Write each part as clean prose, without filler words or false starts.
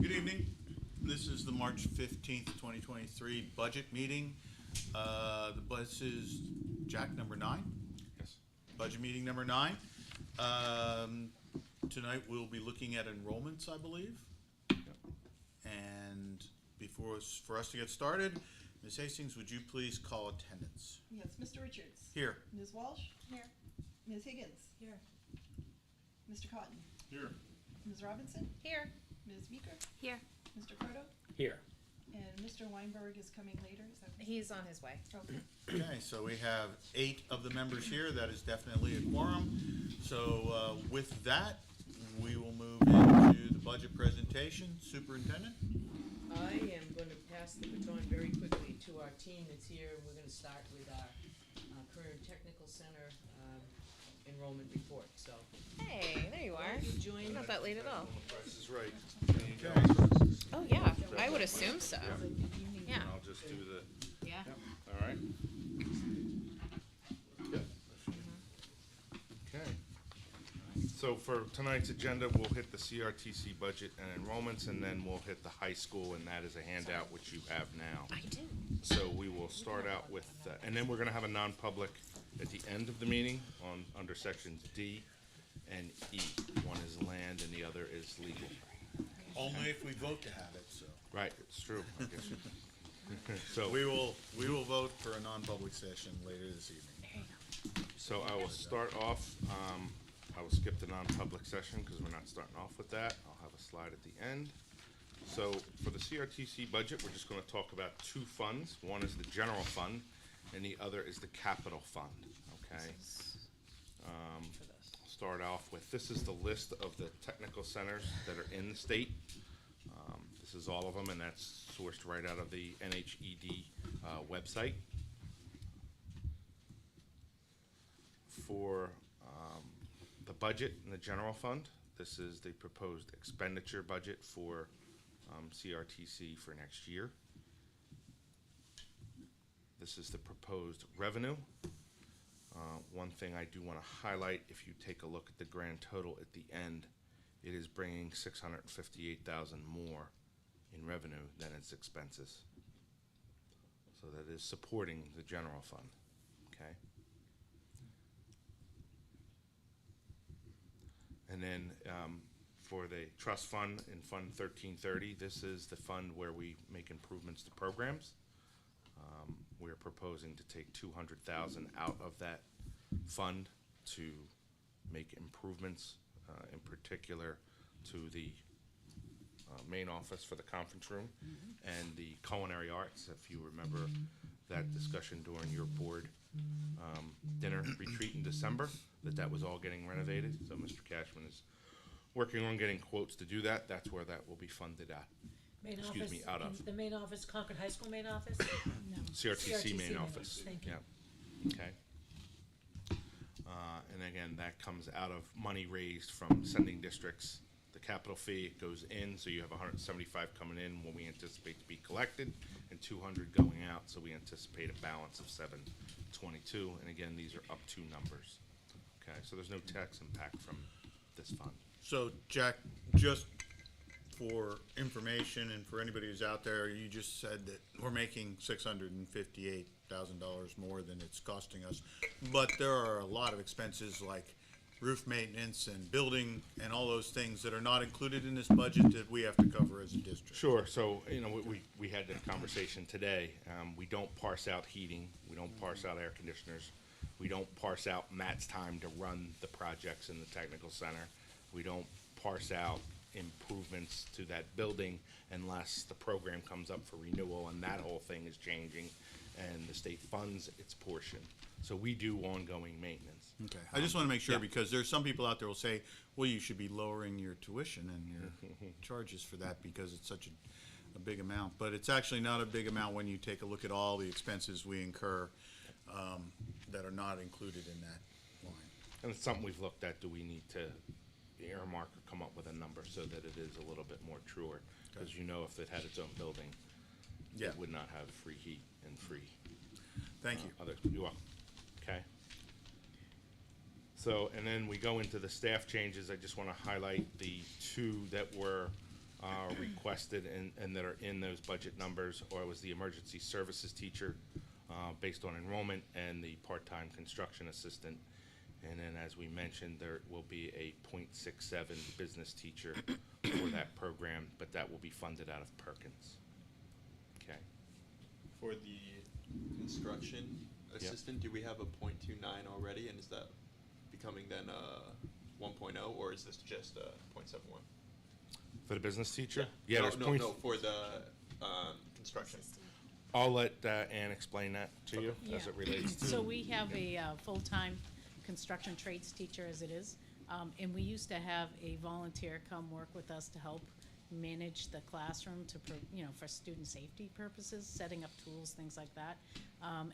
Good evening. This is the March 15th, 2023 budget meeting. This is Jack number 9. Yes. Budget meeting number 9. Tonight we'll be looking at enrollments, I believe. Yep. And for us to get started, Ms. Hastings, would you please call attendance? Yes, Mr. Richards. Here. Ms. Walsh. Here. Ms. Higgins. Here. Mr. Cotton. Here. Ms. Robinson. Here. Ms. Meeker. Here. Mr. Croto. Here. And Mr. Weinberg is coming later, is that? He's on his way. Okay. Okay, so we have 8 of the members here. That is definitely a quorum. So with that, we will move into the budget presentation. Superintendent? I am going to pass the baton very quickly to our team that's here, and we're going to start with our Career and Technical Center enrollment report. So, Hey, there you are. you join. Not that late at all. Price is right. Oh, yeah. I would assume so. Yeah. I'll just do the, Yeah. all right? Yep. Okay. So for tonight's agenda, we'll hit the CRTC budget and enrollments, and then we'll hit the high school, and that is a handout which you have now. I do. So we will start out with, and then we're gonna have a non-public at the end of the meeting under sections D and E. One is land and the other is legal. Only if we vote to have it, so. Right, it's true, I guess. So We will vote for a non-public session later this evening. There you go. So I will start off, I will skip the non-public session because we're not starting off with that. I'll have a slide at the end. So for the CRTC budget, we're just going to talk about 2 funds. One is the general fund and the other is the capital fund, okay? Start off with, this is the list of the technical centers that are in the state. This is all of them, and that's sourced right out of the NHED website. For the budget and the general fund, this is the proposed expenditure budget for CRTC for next year. This is the proposed revenue. One thing I do want to highlight, if you take a look at the grand total at the end, it is bringing $658,000 more in revenue than its expenses. So that is supporting the general fund, okay? And then for the trust fund in Fund 1330, this is the fund where we make improvements to programs. We're proposing to take $200,000 out of that fund to make improvements, in particular to the main office for the conference room and the culinary arts. If you remember that discussion during your board dinner retreat in December, that was all getting renovated. So Mr. Cashman is working on getting quotes to do that. That's where that will be funded at. Out of. The main office, Concord High School main office? CRTC main office. Thank you. Yeah. Okay. And again, that comes out of money raised from sending districts. The capital fee, it goes in, so you have 175 coming in when we anticipate to be collected, and 200 going out, so we anticipate a balance of 722. And again, these are up to numbers. Okay, so there's no tax impact from this fund. So, Jack, just for information and for anybody who's out there, you just said that we're making $658,000 more than it's costing us. But there are a lot of expenses like roof maintenance and building and all those things that are not included in this budget that we have to cover as a district. Sure. So, you know, we had that conversation today. We don't parse out heating. We don't parse out air conditioners. We don't parse out Matt's time to run the projects in the technical center. We don't parse out improvements to that building unless the program comes up for renewal and that whole thing is changing and the state funds its portion. So we do ongoing maintenance. Okay. I just want to make sure Yeah. because there's some people out there will say, well, you should be lowering your tuition and your charges for that because it's such a big amount. But it's actually not a big amount when you take a look at all the expenses we incur that are not included in that line. And it's something we've looked at. Do we need to earmark or come up with a number so that it is a little bit more truer? Because you know if it had its own building, it would not have free heat and free. Thank you. You're welcome. Okay. So, and then we go into the staff changes. I just want to highlight the 2 that were requested and that are in those budget numbers, or it was the emergency services teacher, based on enrollment, and the part-time construction assistant. And then, as we mentioned, there will be a .67 business teacher for that program, but that will be funded out of Perkins. Okay. For the construction assistant, do we have a .29 already, and is that becoming then a 1.0, or is this just a .71? For the business teacher? Yeah, no, there's no, no, for the construction. I'll let Ann explain that to you as it relates to. So we have a full-time construction trades teacher as it is, and we used to have a volunteer come work with us to help manage the classroom for student safety purposes, setting up tools, things like that.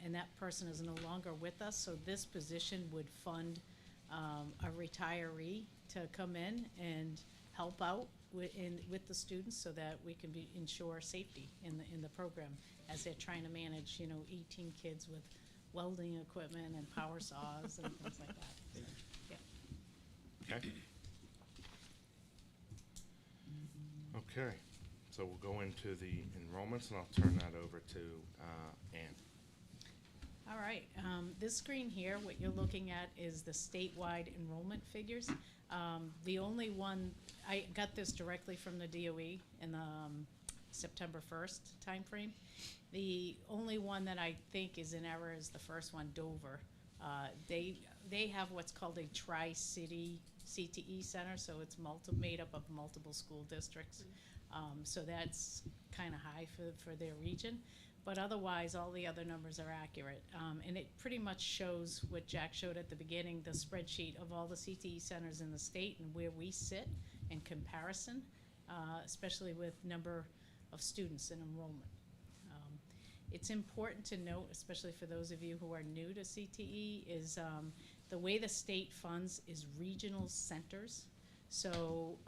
And that person is no longer with us, so this position would fund a retiree to come in and help out with the students so that we can ensure safety in the program as they're trying to manage 18 kids with welding equipment and power saws and things like that. Yeah. Okay. Okay, so we'll go into the enrollments, and I'll turn that over to Ann. All right, this screen here, what you're looking at is the statewide enrollment figures. The only one, I got this directly from the DOE in the September 1st timeframe. The only one that I think is in error is the first one, Dover. They have what's called a tri-city CTE center, so it's made up of multiple school districts. So that's kind of high for their region. But otherwise, all the other numbers are accurate. And it pretty much shows what Jack showed at the beginning, the spreadsheet of all the CTE centers in the state and where we sit in comparison, especially with number of students and enrollment. It's important to note, especially for those of you who are new to CTE, is the way the state funds is regional centers. So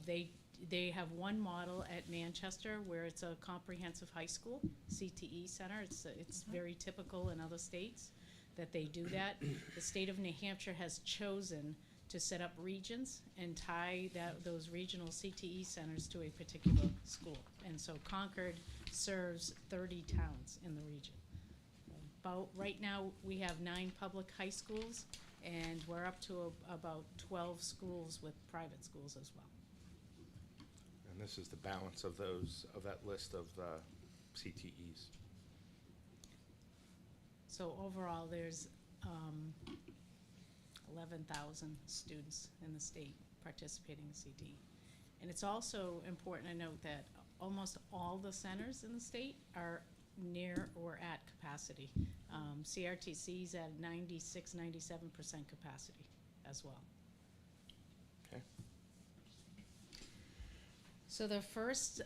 they have one model at Manchester where it's a comprehensive high school CTE center. It's very typical in other states that they do that. The state of New Hampshire has chosen to set up regions and tie those regional CTE centers to a particular school. And so Concord serves 30 towns in the region. Right now, we have 9 public high schools, and we're up to about 12 schools with private schools as well. And this is the balance of that list of CTEs. So overall, there's 11,000 students in the state participating in CTE. And it's also important to note that almost all the centers in the state are near or at capacity. CRTC's at 96, 97% capacity as well. Okay. So the first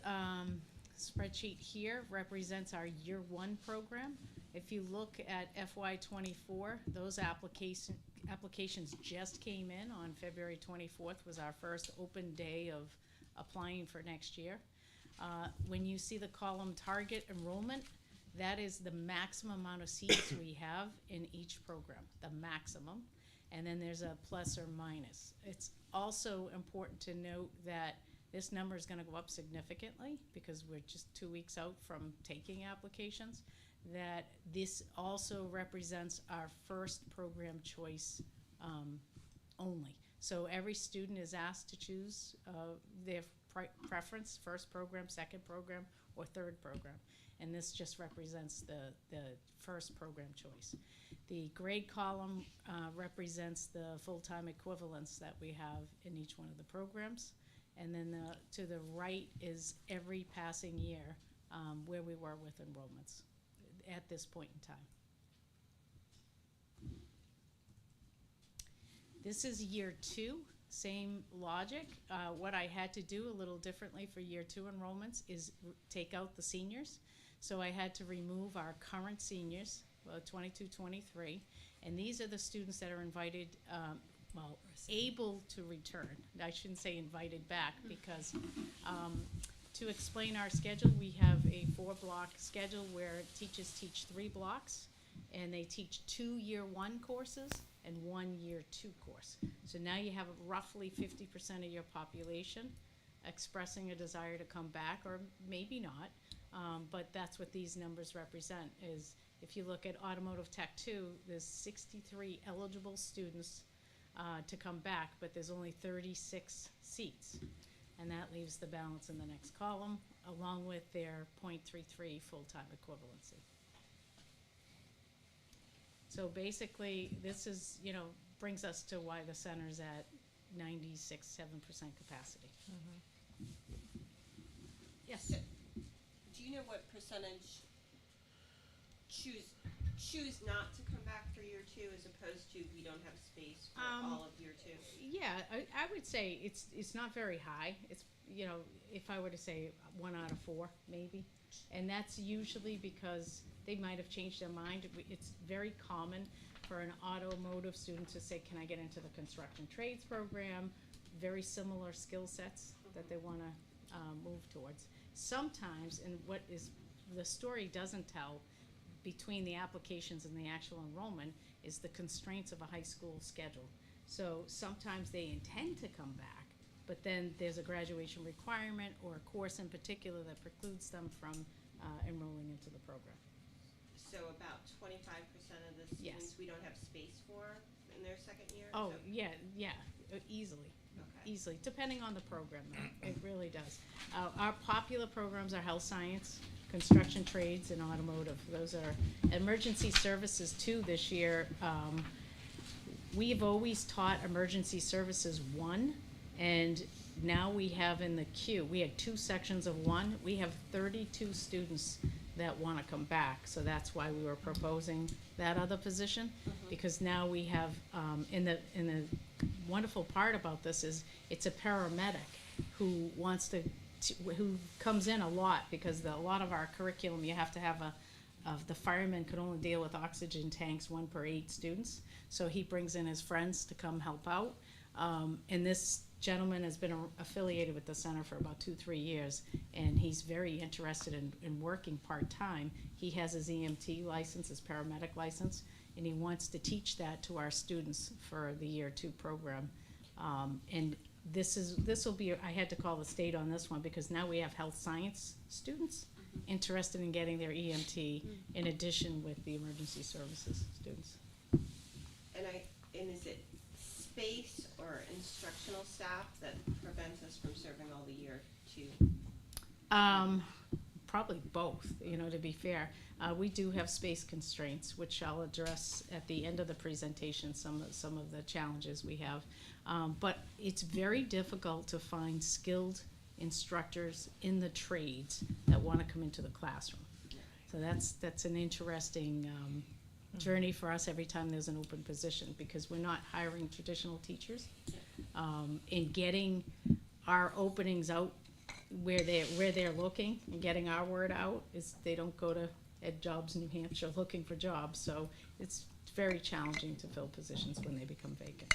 spreadsheet here represents our year 1 program. If you look at FY24, those applications just came in on February 24th was our first open day of applying for next year. When you see the column target enrollment, that is the maximum amount of seats we have in each program, the maximum. And then there's a plus or minus. It's also important to note that this number is going to go up significantly because we're just 2 weeks out from taking applications. That this also represents our first program choice only. So every student is asked to choose their preference, first program, second program, or third program. And this just represents the first program choice. The grade column represents the full-time equivalents that we have in each one of the programs. And then to the right is every passing year where we were with enrollments at this point in time. This is year 2, same logic. What I had to do a little differently for year 2 enrollments is take out the seniors. So I had to remove our current seniors, 22, 23, and these are the students that are invited, able to return. I shouldn't say invited back because to explain our schedule, we have a 4-block schedule where teachers teach 3 blocks, and they teach 2 year 1 courses and 1 year 2 course. So now you have roughly 50% of your population expressing a desire to come back, or maybe not. But that's what these numbers represent, is if you look at Automotive Tech 2, there's 63 eligible students to come back, but there's only 36 seats. And that leaves the balance in the next column, along with their .33 full-time equivalency. So basically, this is, brings us to why the center's at 96.7% capacity. Yes. Do you know what percentage choose not to come back for year two, as opposed to we don't have space for all of year two? Yeah, I would say it's not very high. It's, if I were to say 1 out of 4, maybe. And that's usually because they might have changed their mind. It's very common for an automotive student to say, can I get into the construction trades program? Very similar skill sets that they want to move towards. Sometimes, and what is the story doesn't tell between the applications and the actual enrollment, is the constraints of a high school schedule. So sometimes they intend to come back, but then there's a graduation requirement or a course in particular that precludes them from enrolling into the program. So about 25% of the students Yes. we don't have space for in their second year? Oh, So- yeah, easily. Okay. Easily, depending on the program, though. It really does. Our popular programs are health science, construction trades, and automotive. Those are emergency services too this year. We've always taught emergency services 1, and now we have in the queue, we had 2 sections of 1. We have 32 students that want to come back, so that's why we were proposing that other position, because now we have, in the wonderful part about this is it's a paramedic who wants who comes in a lot, because a lot of our curriculum, you have to have the firemen could only deal with oxygen tanks 1 per 8 students, so he brings in his friends to come help out. And this gentleman has been affiliated with the center for about 2-3 years, and he's very interested in working part-time. He has his EMT license, his paramedic license, and he wants to teach that to our students for the year 2 program. And this will be, I had to call the state on this one, because now we have health science students interested in getting their EMT in addition with the emergency services students. And is it space or instructional staff that prevents us from serving all the year two? Probably both, to be fair. We do have space constraints, which I'll address at the end of the presentation, some of the challenges we have. But it's very difficult to find skilled instructors in the trades that want to come into the classroom. So that's an interesting journey for us every time there's an open position, because we're not hiring traditional teachers. In getting our openings out where they're looking and getting our word out is they don't go to Ed Jobs New Hampshire looking for jobs, so it's very challenging to fill positions when they become vacant.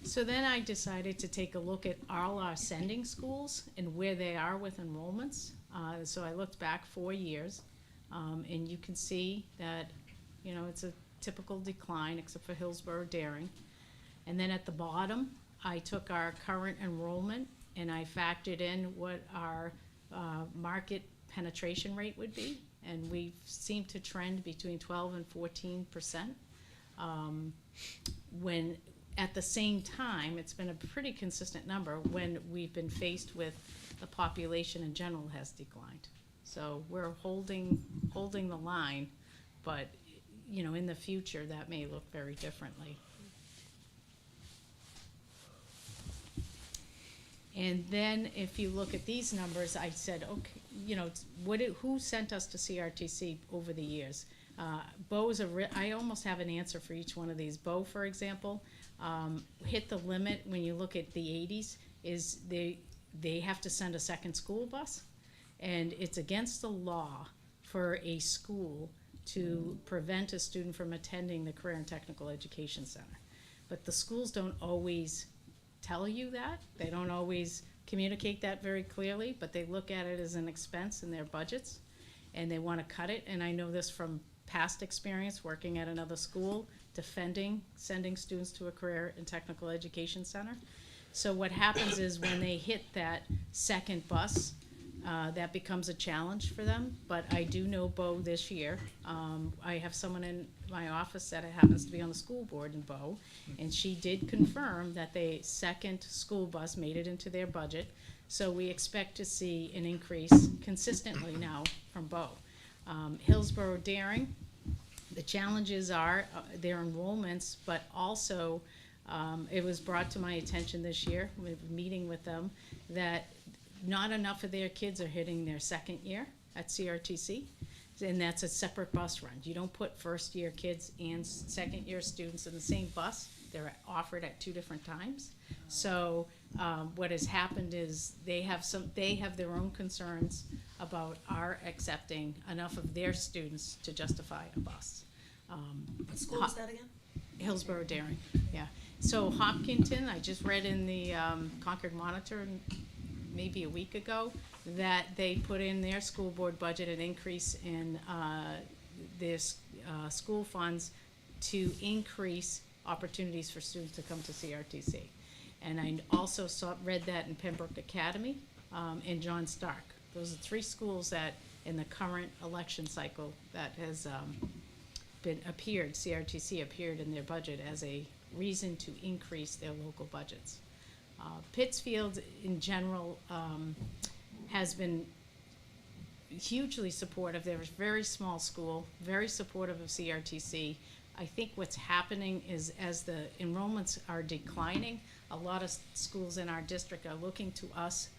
So then I decided to take a look at all our sending schools and where they are with enrollments. So I looked back 4 years, and you can see that, it's a typical decline except for Hillsborough Daring. And then at the bottom, I took our current enrollment and I factored in what our market penetration rate would be, and we seem to trend between 12 and 14%. When at the same time, it's been a pretty consistent number when we've been faced with the population in general has declined. So we're holding the line, but in the future that may look very differently. And then if you look at these numbers, I said, okay, who sent us to CRTC over the years? Bo's I almost have an answer for each one of these. Bo, for example, hit the limit when you look at the 80s, is they have to send a second school bus, and it's against the law for a school to prevent a student from attending the Career and Technical Education Center. But the schools don't always tell you that. They don't always communicate that very clearly, but they look at it as an expense in their budgets, and they want to cut it. And I know this from past experience working at another school. defending sending students to a career and technical education center. So what happens is when they hit that second bus, that becomes a challenge for them. But I do know Bo this year. I have someone in my office that happens to be on the school board in Bo, and she did confirm that the second school bus made it into their budget. So we expect to see an increase consistently now from Bo. Hillsborough Daring, the challenges are their enrollments, but also it was brought to my attention this year, with meeting with them, that not enough of their kids are hitting their second year at CRTC, and that's a separate bus run. You don't put first year kids and second year students in the same bus. They're offered at 2 different times. So what has happened is they have their own concerns about our accepting enough of their students to justify a bus. What school is that again? Hillsborough Daring, yeah. So Hopkinton, I just read in the Concord Monitor maybe a week ago that they put in their school board budget an increase in their school funds to increase opportunities for students to come to CRTC. And I also read that in Pembroke Academy and John Stark. Those are 3 schools that in the current election cycle that has CRTC appeared in their budget as a reason to increase their local budgets. Pittsfield in general has been hugely supportive. They're a very small school, very supportive of CRTC. I think what's happening is as the enrollments are declining, a lot of schools in our district are looking to us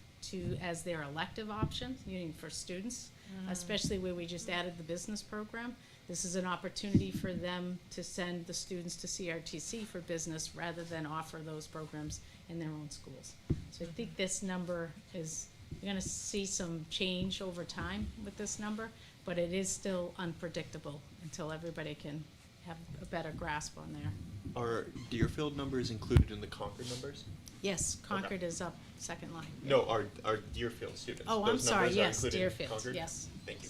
as their elective option, meaning for students, especially where we just added the business program. This is an opportunity for them to send the students to CRTC for business rather than offer those programs in their own schools. So I think this number you're gonna see some change over time with this number, but it is still unpredictable until everybody can have a better grasp on there. Are Deerfield numbers included in the Concord numbers? Yes, Concord is up second line. No, are Deerfield students? Oh, I'm Those sorry, numbers are yes, included in Deerfield, Concord? yes. Thank you.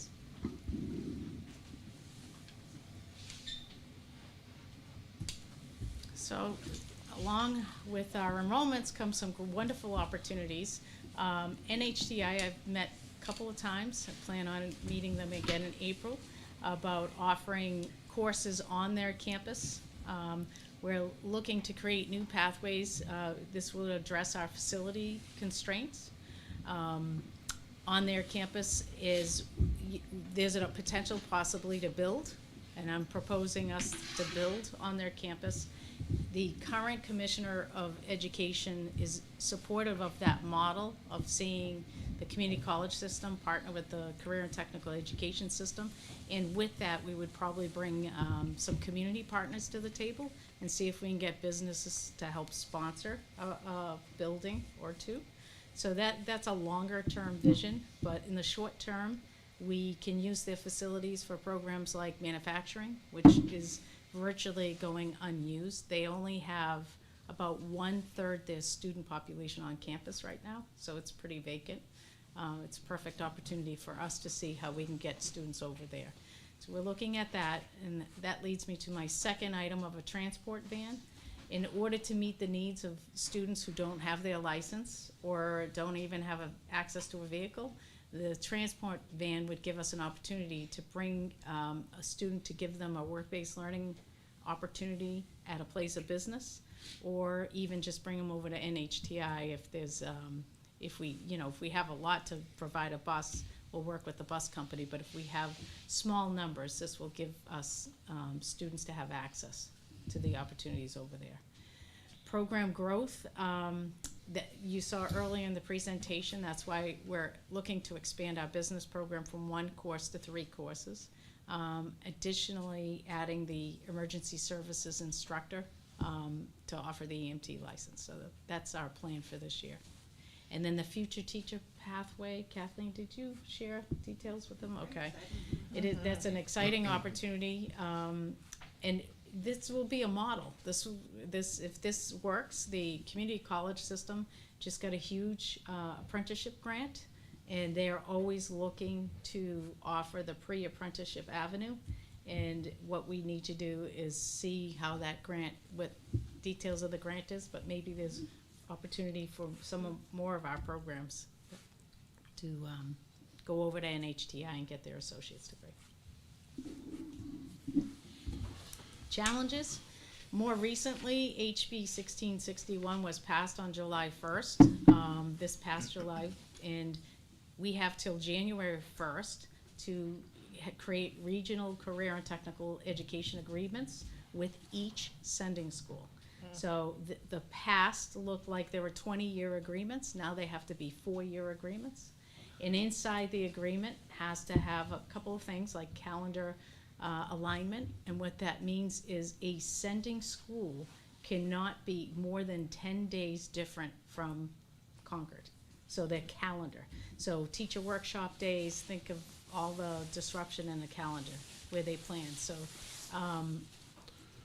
So, along with our enrollments come some wonderful opportunities. NHTI I've met a couple of times. I plan on meeting them again in April about offering courses on their campus. We're looking to create new pathways. This will address our facility constraints. On their campus there's a potential possibly to build, and I'm proposing us to build on their campus. The current Commissioner of Education is supportive of that model of seeing the community college system partner with the career and technical education system. And with that, we would probably bring some community partners to the table and see if we can get businesses to help sponsor a building or 2. So that's a longer term vision, but in the short term, we can use their facilities for programs like manufacturing, which is virtually going unused. They only have about 1/3 their student population on campus right now, so it's pretty vacant. It's a perfect opportunity for us to see how we can get students over there. So we're looking at that, and that leads me to my second item of a transport van. In order to meet the needs of students who don't have their license or don't even have access to a vehicle, the transport van would give us an opportunity to bring a student, to give them a work-based learning opportunity at a place of business, or even just bring them over to NHTI if there's if we have a lot to provide a bus, we'll work with the bus company. But if we have small numbers, this will give us students to have access to the opportunities over there. Program growth that you saw earlier in the presentation, that's why we're looking to expand our business program from 1 course to 3 courses. Additionally, adding the emergency services instructor to offer the EMT license. So that's our plan for this year. And then the future teacher pathway, Kathleen, did you share details with them? Okay. That's an exciting opportunity, and this will be a model. If this works, the community college system just got a huge apprenticeship grant, and they are always looking to offer the pre-apprenticeship avenue. And what we need to do is see how that grant, what details of the grant is, but maybe there's opportunity for more of our programs to go over to NHTI and get their associate's degree. Challenges. More recently, HB 1661 was passed on July 1st, this past July, and we have till January 1st to create regional career and technical education agreements with each sending school. So the past looked like there were 20-year agreements. Now they have to be 4-year agreements. And inside the agreement has to have a couple of things like calendar alignment. And what that means is a sending school cannot be more than 10 days different from Concord. So their calendar. So teacher workshop days, think of all the disruption in the calendar where they plan. So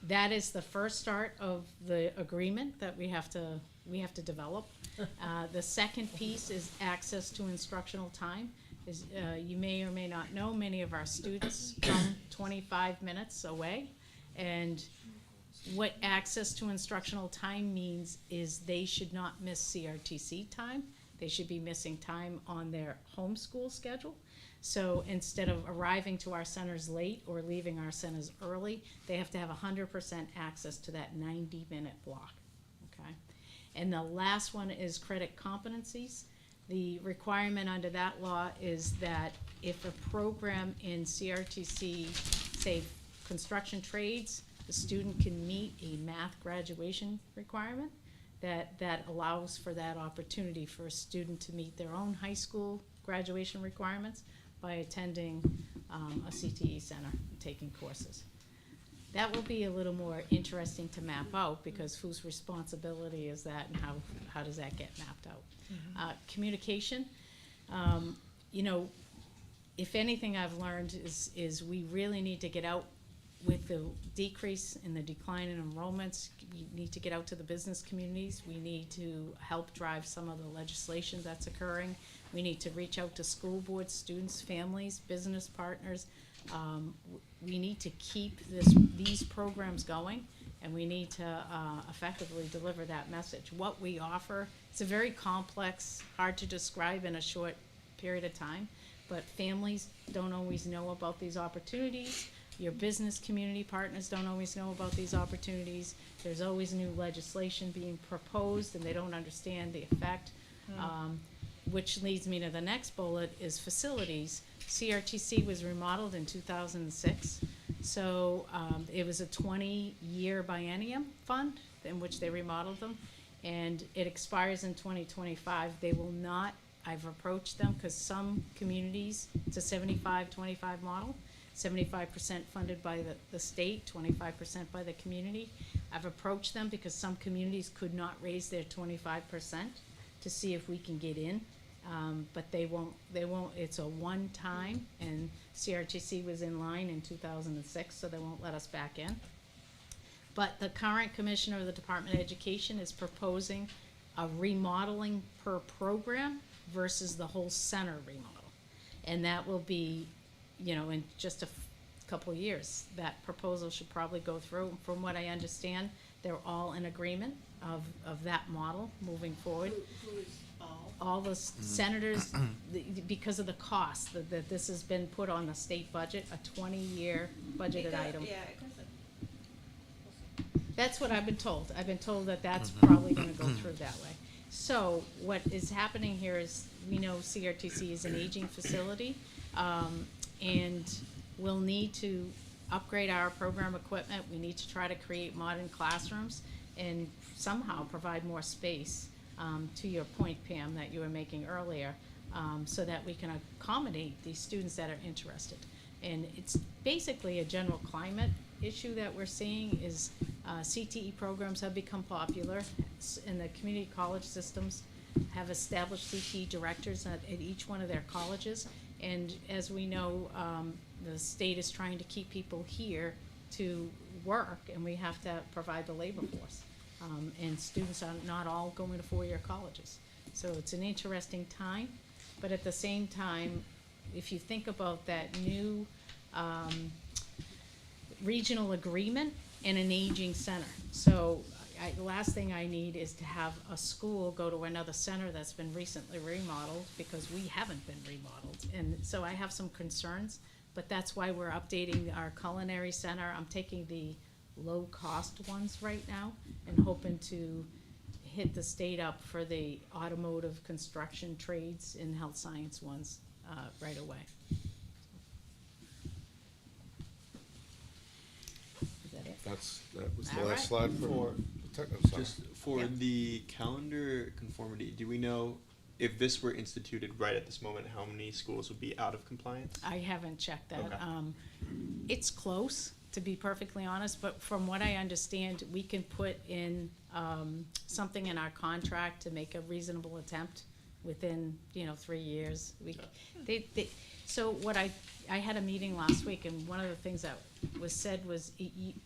that is the first start of the agreement that we have to develop. The second piece is access to instructional time. You may or may not know, many of our students come 25 minutes away, and what access to instructional time means is they should not miss CRTC time. They should be missing time on their homeschool schedule. So instead of arriving to our centers late or leaving our centers early, they have to have 100% access to that 90-minute block, okay? And the last one is credit competencies. The requirement under that law is that if a program in CRTC, say construction trades, the student can meet a math graduation requirement, that allows for that opportunity for a student to meet their own high school graduation requirements by attending a CTE center and taking courses. That will be a little more interesting to map out, because whose responsibility is that, and how does that get mapped out? Communication, you know, if anything I've learned is we really need to get out with the decrease in the decline in enrollments. We need to get out to the business communities. We need to help drive some of the legislation that's occurring. We need to reach out to school boards, students, families, business partners. We need to keep these programs going, and we need to effectively deliver that message. What we offer, it's a very complex, hard to describe in a short period of time, but families don't always know about these opportunities. Your business community partners don't always know about these opportunities. There's always new legislation being proposed, and they don't understand the effect. Which leads me to the next bullet is facilities. CRTC was remodeled in 2006. So it was a 20-year biennium fund in which they remodeled them, and it expires in 2025. They will not, I've approached them because some communities, it's a 75-25 model, 75% funded by the state, 25% by the community. I've approached them because some communities could not raise their 25% to see if we can get in. But they won't, it's a one-time, and CRTC was in line in 2006, so they won't let us back in. But the current commissioner of the Department of Education is proposing a remodeling per program versus the whole center remodel. And that will be, you know, in just a couple of years. That proposal should probably go through. From what I understand, they're all in agreement of that model moving forward. Who is All the senators, because of the cost, that this has been put on the state budget, a 20-year budgeted item. Yeah, it goes. That's what I've been told. I've been told that that's probably gonna go through that way. So what is happening here is, we know CRTC is an aging facility, and we'll need to upgrade our program equipment. We need to try to create modern classrooms and somehow provide more space, to your point, Pam, that you were making earlier, so that we can accommodate these students that are interested. And it's basically a general climate issue that we're seeing is CTE programs have become popular, and the community college systems have established CTE directors at each one of their colleges. And as we know, the state is trying to keep people here to work, and we have to provide the labor force. And students are not all going to four-year colleges. So it's an interesting time, but at the same time, if you think about that new regional agreement and an aging center. So the last thing I need is to have a school go to another center that's been recently remodeled, because we haven't been remodeled. And so I have some concerns, but that's why we're updating our culinary center. I'm taking the low-cost ones right now and hoping to hit the state up for the automotive, construction, trades, and health science ones right away. Is that it? That was the All last right. slide for For- the technical center. Just for Yeah. the calendar conformity, do we know if this were instituted right at this moment, how many schools would be out of compliance? I haven't checked that. Okay. It's close, to be perfectly honest, but from what I understand, we can put in, something in our contract to make a reasonable attempt within, 3 years. So what I had a meeting last week, and one of the things that was said was,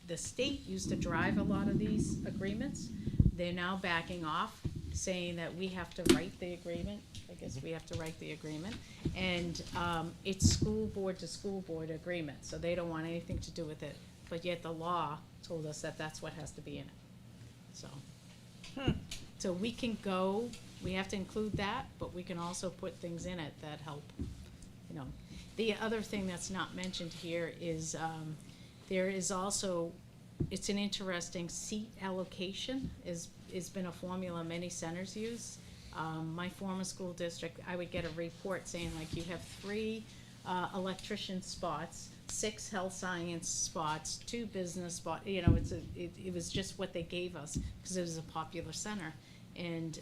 the state used to drive a lot of these agreements. They're now backing off, saying that we have to write the agreement. I guess we have to write the agreement. And, it's school board to school board agreement, so they don't want anything to do with it. But yet the law told us that that's what has to be in it, so. So we can go, we have to include that, but we can also put things in it that help, The other thing that's not mentioned here is, there is also, it's an interesting seat allocation, has been a formula many centers use. My former school district, I would get a report saying like, you have 3 electrician spots, 6 health science spots, 2 business spots, it was just what they gave us, because it was a popular center. And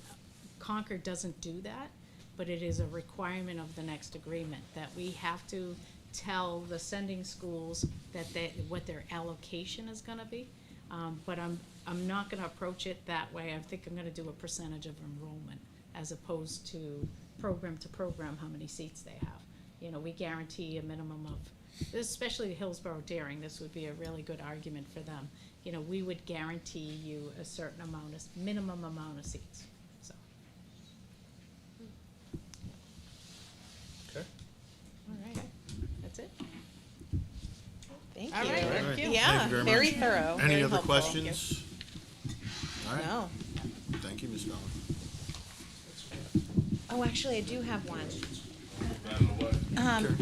Concord doesn't do that, but it is a requirement of the next agreement, that we have to tell the sending schools that what their allocation is gonna be. But I'm not gonna approach it that way. I think I'm gonna do a percentage of enrollment, as opposed to program, how many seats they have. We guarantee a minimum of, especially Hillsborough Daring, this would be a really good argument for them. We would guarantee you a certain minimum amount of seats, so. Okay. All right, that's it. Thank All you. right, All right. thank you. Yeah, Thank you very very much. thorough. Any very other helpful. questions? All right, No. thank you, Ms. Fowler. Oh, actually, I do have one. Sure.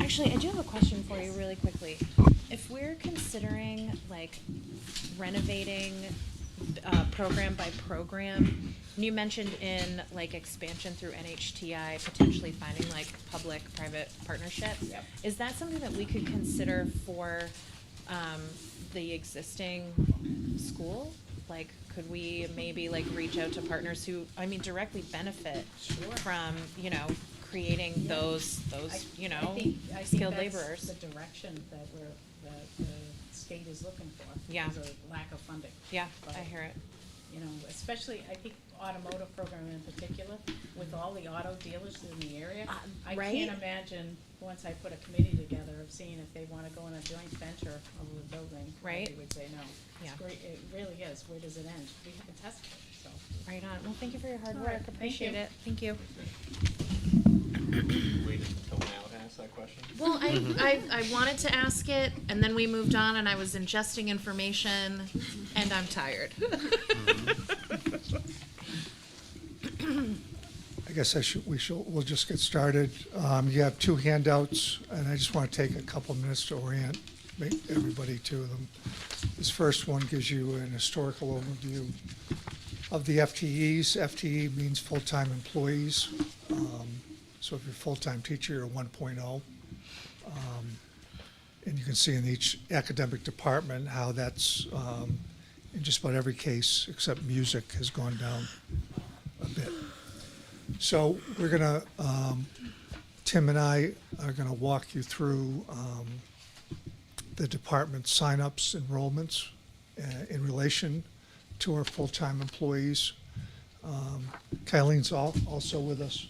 Actually, I do have a question for you really quickly. If we're considering like renovating program by program, and you mentioned in like expansion through NHTI, potentially finding like public-private partnerships. Yep. Is that something that we could consider for the existing school? Like, could we maybe like reach out to partners who, directly benefit from, creating those, I think skilled that's laborers? the direction that the state is looking for. Yeah. There's a lack of funding. Yeah, But, I hear it. especially, I think automotive program in particular, with all the auto dealers in the area. I right? can't imagine, once I put a committee together, of seeing if they wanna go in a joint venture of the building. that Right. They would say no. Yeah. It's great, it really is. Where does it end? We haven't tested it, so. Right on. Well, thank you for your hard All work. right, thank Appreciate you. it. Thank you. Waited until now to ask that question. Well, I wanted to ask it, and then we moved on, and I was ingesting information, and I'm tired. I guess we'll just get started. You have 2 handouts, and I just want to take a couple minutes to make everybody to them. This first one gives you an historical overview of the FTEs. FTE means full-time employees. So if you're a full-time teacher, you're 1.0. And you can see in each academic department how that's, in just about every case, except music, has gone down a bit. So we're gonna, Tim and I are gonna walk you through the department signups, enrollments in relation to our full-time employees. Kylene's also with us.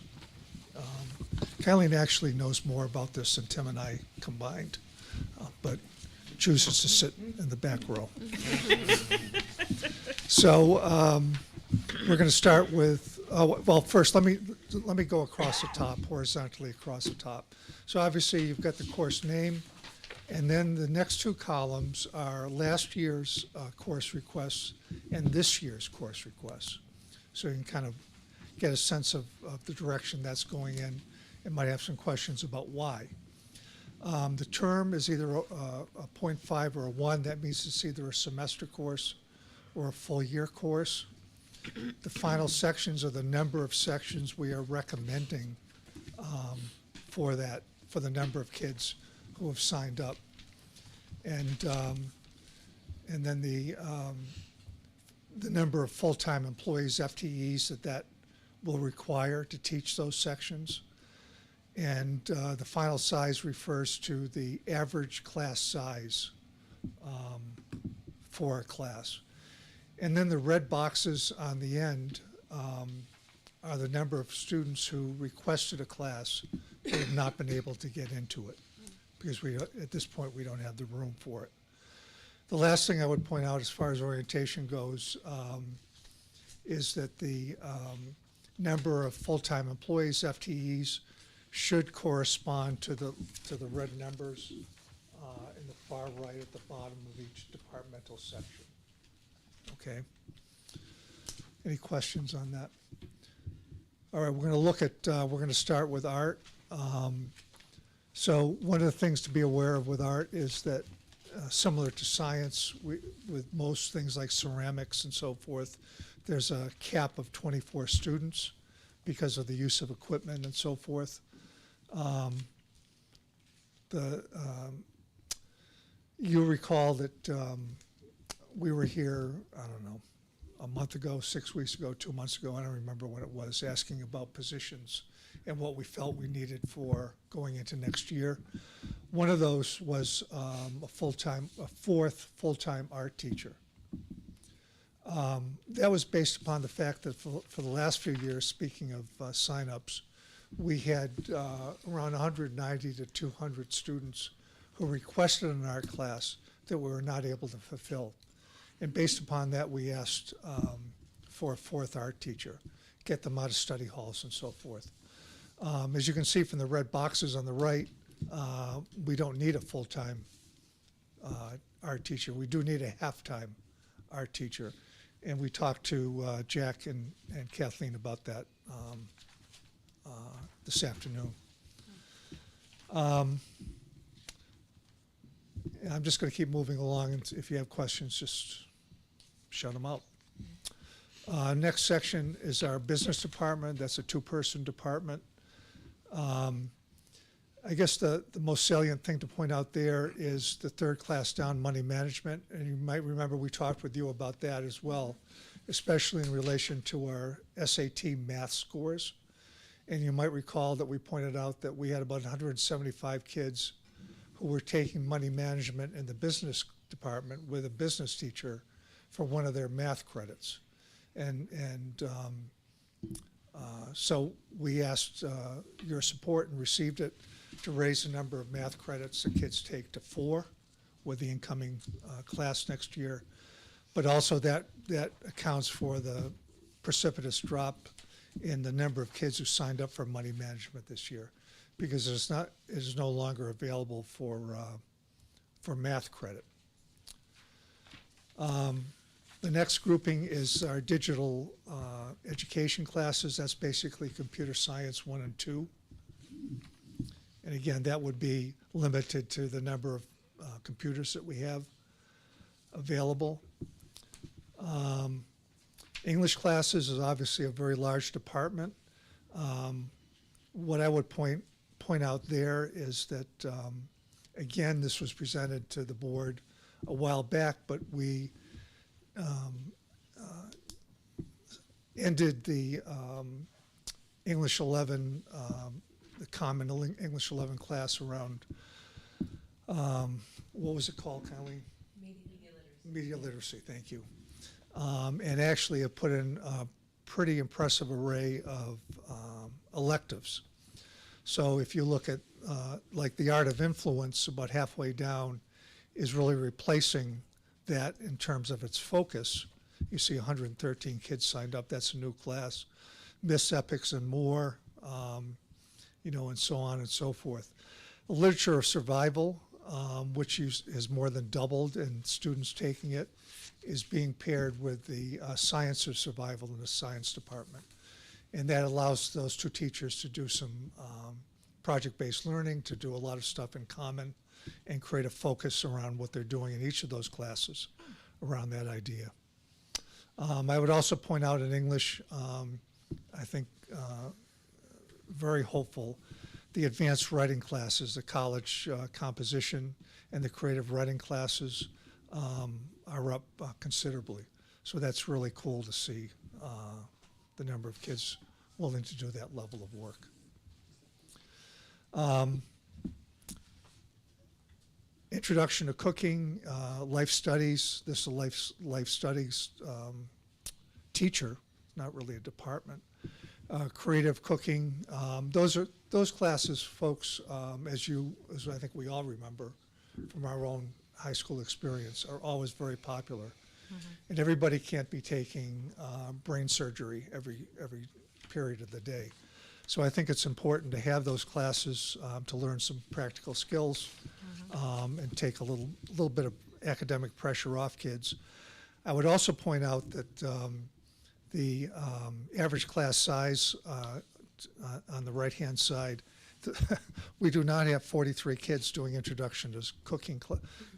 Kylene actually knows more about this than Tim and I combined, but chooses to sit in the back row. So we're going to start with, well, first, let me go across the top, horizontally across the top. So obviously, you've got the course name, And then the next two columns are last year's course requests and this year's course requests. So you can kind of get a sense of the direction that's going in and might have some questions about why. The term is either a 0.5 or a 1. That means it's either a semester course or a full year course. The final sections are the number of sections we are recommending for the number of kids who have signed up. And then the number of full-time employees, FTEs, that will require to teach those sections. And the final size refers to the average class size for a class. And then the red boxes on the end are the number of students who requested a class but have not been able to get into it, because at this point we don't have the room for it. The last thing I would point out as far as orientation goes is that the number of full-time employees, FTEs, should correspond to the red numbers in the far right at the bottom of each departmental section. Okay. Any questions on that? All right, we're going to start with art. So one of the things to be aware of with art is that similar to science, with most things like ceramics and so forth, there's a cap of 24 students because of the use of equipment and so forth. You recall that we were here, I don't know, a month ago, 6 weeks ago, 2 months ago, I don't remember when it was, asking about positions and what we felt we needed for going into next year. One of those was a fourth full-time art teacher. That was based upon the fact that for the last few years, speaking of sign-ups, we had around 190 to 200 students who requested an art class that we were not able to fulfill. And based upon that, we asked for a fourth art teacher, get them out of study halls and so forth. As you can see from the red boxes on the right, we don't need a full-time art teacher. We do need a half-time art teacher. And we talked to Jack and Kathleen about that this afternoon. And I'm just going to keep moving along, and if you have questions, just shout them out. Next section is our business department. That's a two-person department. I guess the most salient thing to point out there is the third class down, money management. And you might remember we talked with you about that as well, especially in relation to our SAT math scores. And you might recall that we pointed out that we had about 175 kids who were taking money management in the business department with a business teacher for one of their math credits. So we asked your support and received it to raise the number of math credits the kids take to 4 with the incoming class next year. But also that accounts for the precipitous drop in the number of kids who signed up for money management this year, because it is no longer available for math credit. The next grouping is our digital education classes. That's basically computer science 1 and 2. And again, that would be limited to the number of computers that we have available. English classes is obviously a very large department. What I would point out there is that, again, this was presented to the board a while back, but we ended the English 11, the common English 11 class around, what was it called, Colleen? Media literacy, thank you. And actually have put in a pretty impressive array of electives. So if you look at like the art of influence, about halfway down, is really replacing that in terms of its focus. You see 113 kids signed up. That's a new class. Myths, epics, and more, and so on and so forth. The literature of survival which has more than doubled in students taking it, is being paired with the Science of Survival in the Science Department. And that allows those two teachers to do some project-based learning, to do a lot of stuff in common, and create a focus around what they're doing in each of those classes around that idea. I would also point out in English, I think very hopeful, the advanced writing classes, the college composition and the creative writing classes are up considerably. So that's really cool to see the number of kids willing to do that level of work. Introduction to cooking, life studies. This is a life studies teacher, not really a department. Creative cooking. Those classes, folks, as I think we all remember from our own high school experience, are always very popular. And everybody can't be taking brain surgery every period of the day. So I think it's important to have those classes to learn some practical skills and take a little bit of academic pressure off kids. I would also point out that the average class size on the right-hand side, we do not have 43 kids doing introduction to cooking.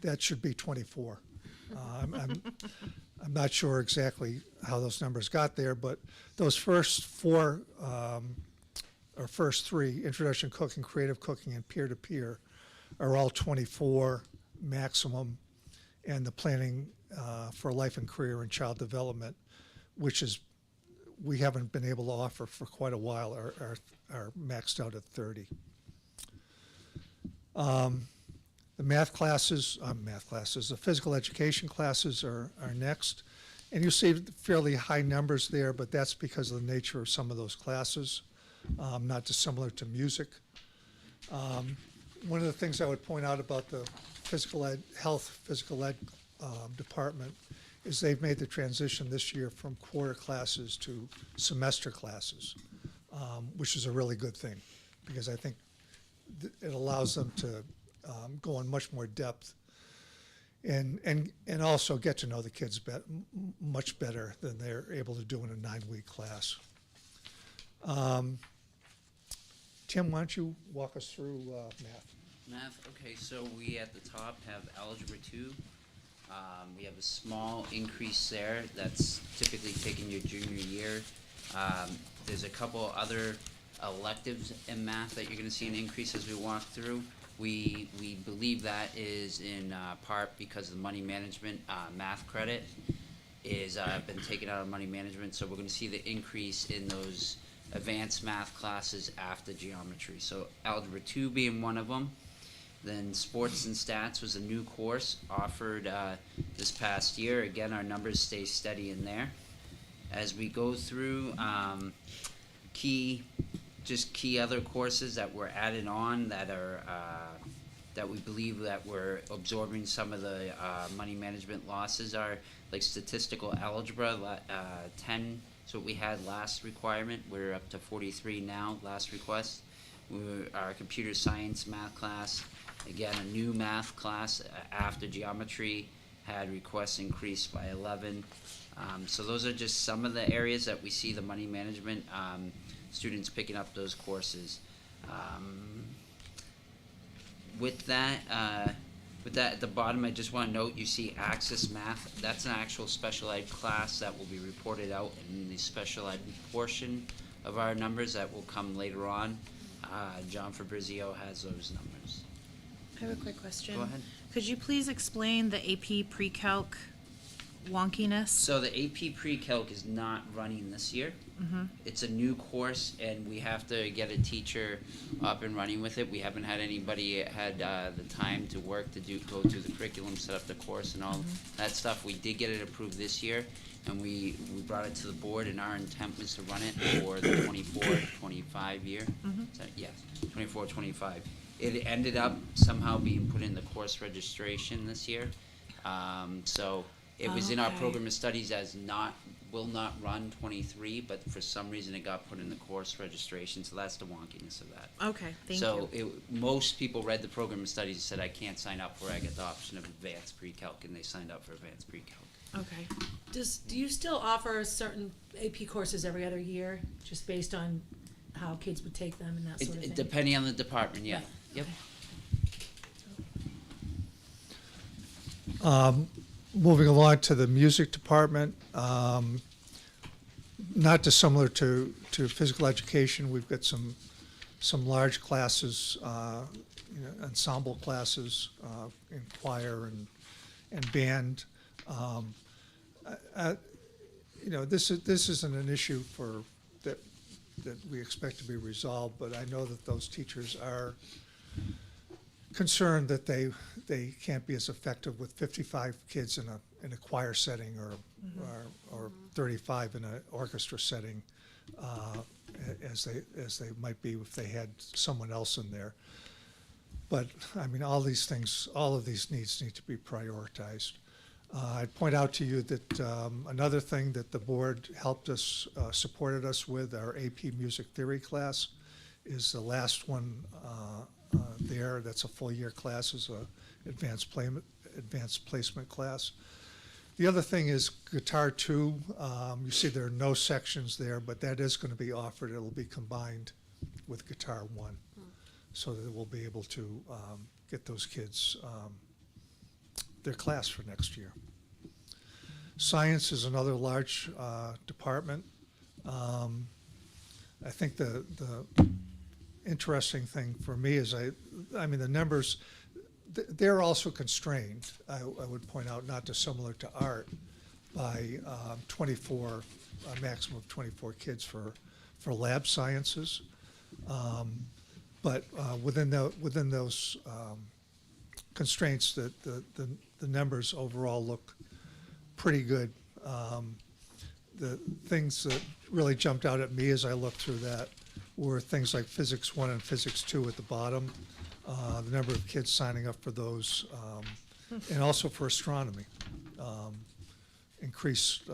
That should be 24. I'm not sure exactly how those numbers got there, but those first four or first three, introduction cooking, creative cooking, and peer-to-peer, are all 24 maximum, and the planning for life and career and child development, which is we haven't been able to offer for quite a while, are maxed out at 30. The math classes, the physical education classes are next. And you see fairly high numbers there, but that's because of the nature of some of those classes, not dissimilar to music. One of the things I would point out about the physical ed department is they've made the transition this year from quarter classes to semester classes, which is a really good thing, because I think it allows them to go in much more depth and also get to know the kids much better than they're able to do in a 9-week class. Tim, why don't you walk us through math? Math, okay, so we at the top have Algebra 2. We have a small increase there that's typically taken your junior year. There's a couple other electives in math that you're going to see an increase as we walk through. We believe that is in part because the money management math credit is been taken out of money management, so we're going to see the increase in those advanced math classes after geometry. So Algebra 2 being one of them. Then Sports and Stats was a new course offered this past year. Again, our numbers stay steady in there. As we go through key other courses that were added on that are that we believe that we're absorbing some of the money management losses are like statistical algebra, 10 is what we had last requirement. We're up to 43 now, last request. Our computer science math class, again, a new math class after geometry had requests increased by 11. So those are just some of the areas that we see the money management students picking up those courses. With that at the bottom, I just want to note you see Access Math. That's an actual special ed class that will be reported out in the special ed portion of our numbers that will come later on. John Fabrizio has those numbers. I have a quick question. Go ahead. Could you please explain the AP pre-calc wonkiness? So the AP pre-calc is not running this year. It's a new course, and we have to get a teacher up and running with it. We haven't had anybody had the time to work to go through the curriculum, set up the course, and all that stuff. We did get it approved this year, and we brought it to the board, and our intent was to run it for the 24-25 year. Is that, yes, 24-25. It ended up somehow being put in the course registration this year. So it was in our Okay. program of studies as not will not run 23, but for some reason it got put in the course registration, so that's the wonkiness of that. Okay, thank So you. most people read the program and studies and said, I can't sign up for it, I get the option of advanced pre-calc, and they signed up for advanced pre-calc. Okay. Do you still offer certain AP courses every other year, just based on how kids would take them and that sort of thing? Depending on the department, yeah. Right, Yep. okay. Moving along to the music department, not dissimilar to physical education, we've got some large classes, ensemble classes in choir and band. This isn't an issue that we expect to be resolved, but I know that those teachers are concerned that they can't be as effective with 55 kids in a choir setting or 35 in an orchestra setting as they might be if they had someone else in there. But I mean, all of these needs need to be prioritized. I'd point out to you that another thing that the board helped us, supported us with, our AP Music Theory class, is the last one there. That's a full year class, is a advanced placement class. The other thing is Guitar 2. You see there are no sections there, but that is going to be offered. It'll be combined with Guitar 1, so that we'll be able to get those kids their class for next year. Science is another large department. I think the interesting thing for me is I mean the numbers, they're also constrained, I would point out, not dissimilar to art, by 24, a maximum of 24 kids for lab sciences. But within those constraints, the numbers overall look pretty good. The things that really jumped out at me as I looked through that were things like Physics 1 and Physics 2 at the bottom, the number of kids signing up for those, and also for astronomy increased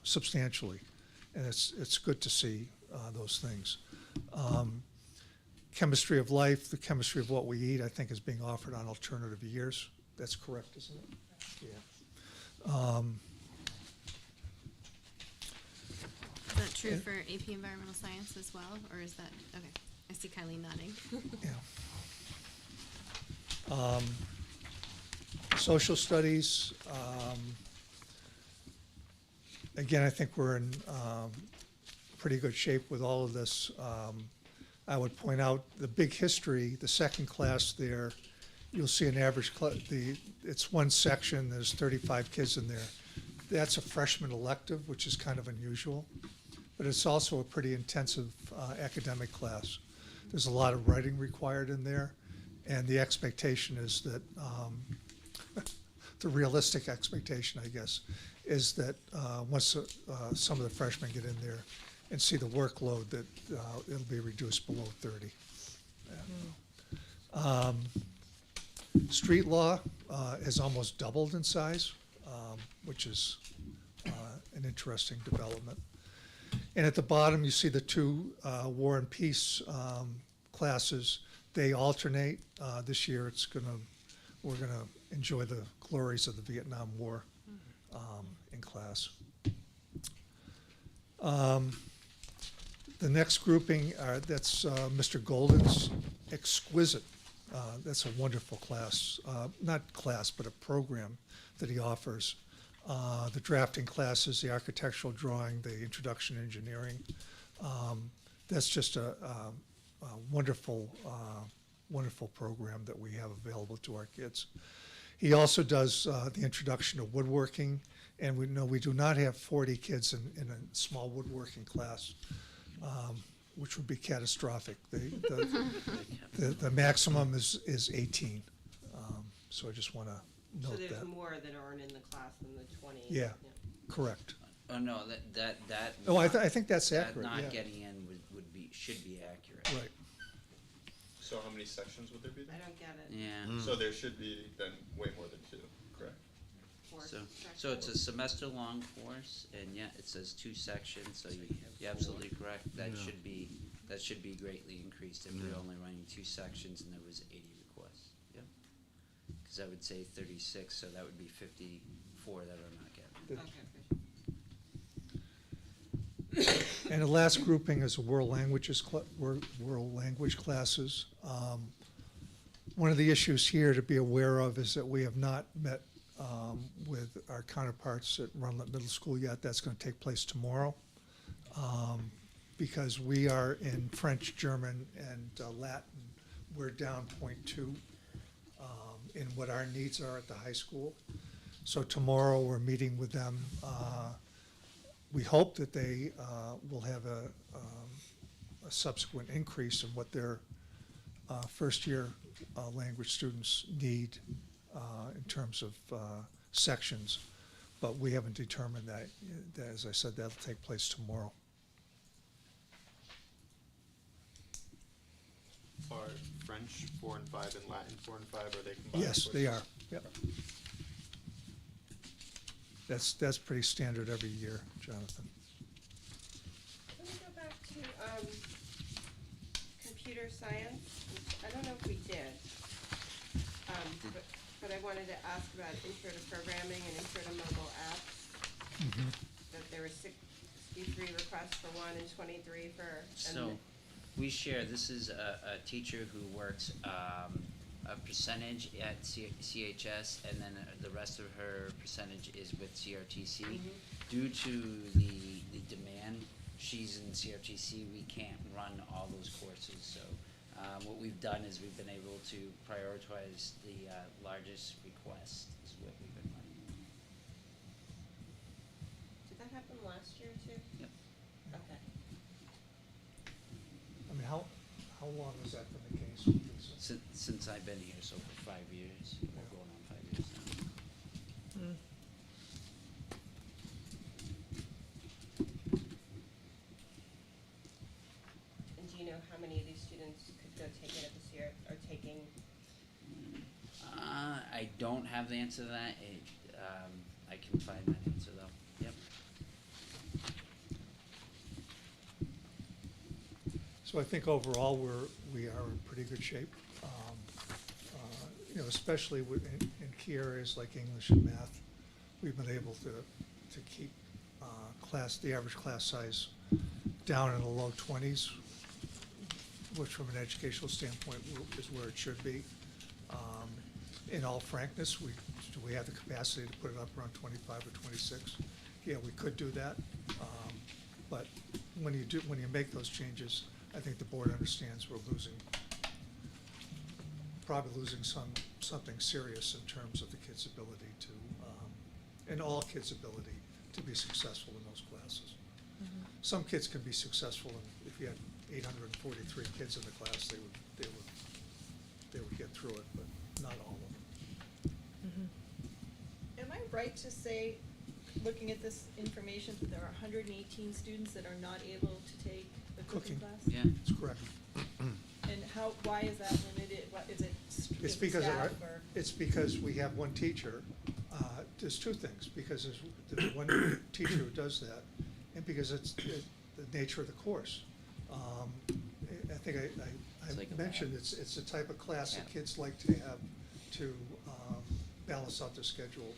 substantially, and it's good to see those things. Chemistry of life, the chemistry of what we eat, I think is being offered on alternative years. That's correct, isn't it? Yeah. Is that true for AP Environmental Science as well, or is that, okay, I see Kylie nodding. Yeah. Social studies, again, I think we're in pretty good shape with all of this. I would point out the big history, the second class there, you'll see an average, it's one section, there's 35 kids in there. That's a freshman elective, which is kind of unusual, but it's also a pretty intensive academic class. There's a lot of writing required in there, and the expectation is that, the realistic expectation, I guess, is that once some of the freshmen get in there and see the workload, that it'll be reduced below 30. Yeah. Street law has almost doubled in size, which is an interesting development. And at the bottom, you see the two War and Peace classes. They alternate. This year, we're gonna enjoy the glories of the Vietnam War in class. The next grouping, that's Mr. Golden's Exquisite. That's a wonderful class, not class, but a program that he offers. The drafting classes, the architectural drawing, the introduction to engineering. That's just a wonderful, wonderful program that we have available to our kids. He also does the introduction to woodworking, and we do not have 40 kids in a small woodworking class, which would be catastrophic. The maximum is 18. So I just want to So note there's that. more that aren't in the class than the 20. Yeah, correct. Oh, no, that. Oh, I think that's that accurate, not yeah. getting in should be accurate. Right. So how many sections would there be I then? don't get it. Yeah. So there should be then way more than 2, correct? course So, structure? so it's a semester-long course, and yeah, it says 2 sections, so you're absolutely correct. That Yeah. should be greatly increased if we're Yeah. only running 2 sections and there was 80 requests, yep. Cause that would say 36, so that would be 54 that are not getting it. Okay, good. And the last grouping is world languages, world language classes. One of the issues here to be aware of is that we have not met with our counterparts at Runlet Middle School yet. That's going to take place tomorrow. Because we are in French, German, and Latin, we're down .2 in what our needs are at the high school. So tomorrow, we're meeting with them. We hope that they will have a subsequent increase in what their first-year language students need in terms of sections, but we haven't determined that. As I said, that'll take place tomorrow. Are French 4 and 5 and Latin 4 and 5, are they combined? Yes, they are, yep. That's pretty standard every year, Jonathan. Can we go back to, computer science? I don't know if we did. But I wanted to ask about intro to programming and intro to mobile apps. That there were 63 requests for one and 23 for. So, we share, this is a teacher who works a percentage at CHS, and then the rest of her percentage is with CRTC. Due to the demand, she's in CRTC, we can't run all those courses, so what we've done is we've been able to prioritize the largest request, is what we've been running. Did that happen last year too? Yep. Okay. I mean, how long has that been the case? Lisa? Since I've been here, so for 5 years, we're going on 5 years now. And do you know how many of these students could go take it at this year, or taking? I don't have the answer to that. I can find that answer though. Yep. So I think overall, we are in pretty good shape. You know, especially in key areas like English and math, we've been able to keep the average class size down in the low 20s, which from an educational standpoint is where it should be. In all frankness, do we have the capacity to put it up around 25 or 26? Yeah, we could do that. But when you make those changes, I think the board understands we're probably losing something serious in terms of the kids' ability to, and all kids' ability to be successful in those classes. Some kids can be successful, and if you had 843 kids in the class, they would get through it, but not all of them. Am I right to say, looking at this information, that there are 118 students that are not able to take the cooking Cooking. class? Yeah. That's correct. And why is that limited? What, is it It's is it because, staff or? it's because we have one teacher. There's two things, because there's one teacher who does that, and because it's the nature of the course. I think It's like I a mentioned, lab. it's the type of class that Yeah. kids like to have to balance out their schedule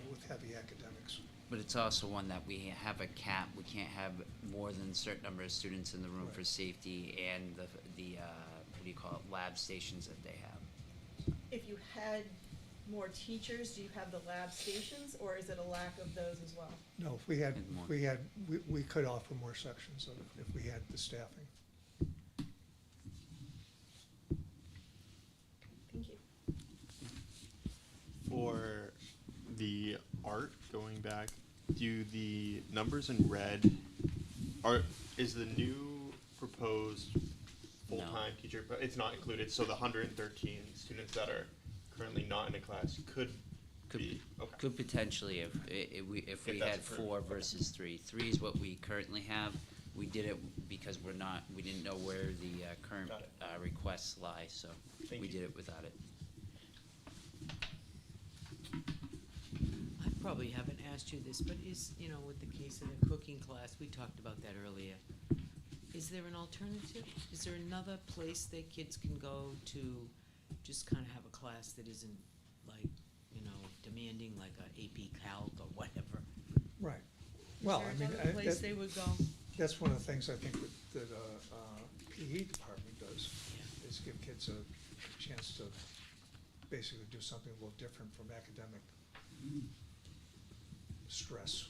with heavy academics. But it's also one that we have a cap. We can't have more than a certain number of students in the room for Right. safety and the what do you call it, lab stations that they have. If you had more teachers, do you have the lab stations, or is it a lack of those as well? No, if And more. we could offer more sections if we had the staffing. Thank you. For the art, going back, do the numbers in red, is the new proposed full-time teacher, but it's not included, so the 113 students that are currently not in a class could be, okay. Could potentially if we If had that's approved, 4 okay. versus 3. 3 is what we currently have. We did it because we didn't know where the current Got it. requests lie, so Thank we you. did it without it. I probably haven't asked you this, but is, you know, with the case of the cooking class, we talked about that earlier. Is there an alternative? Is there another place that kids can go to just kind of have a class that isn't like, you know, demanding like a AP Calc or whatever? Right. Well, I Is mean, there another place that- they would go? that's one of the things I think that PE department does, Yeah. is give kids a chance to basically do something a little different from academic stress.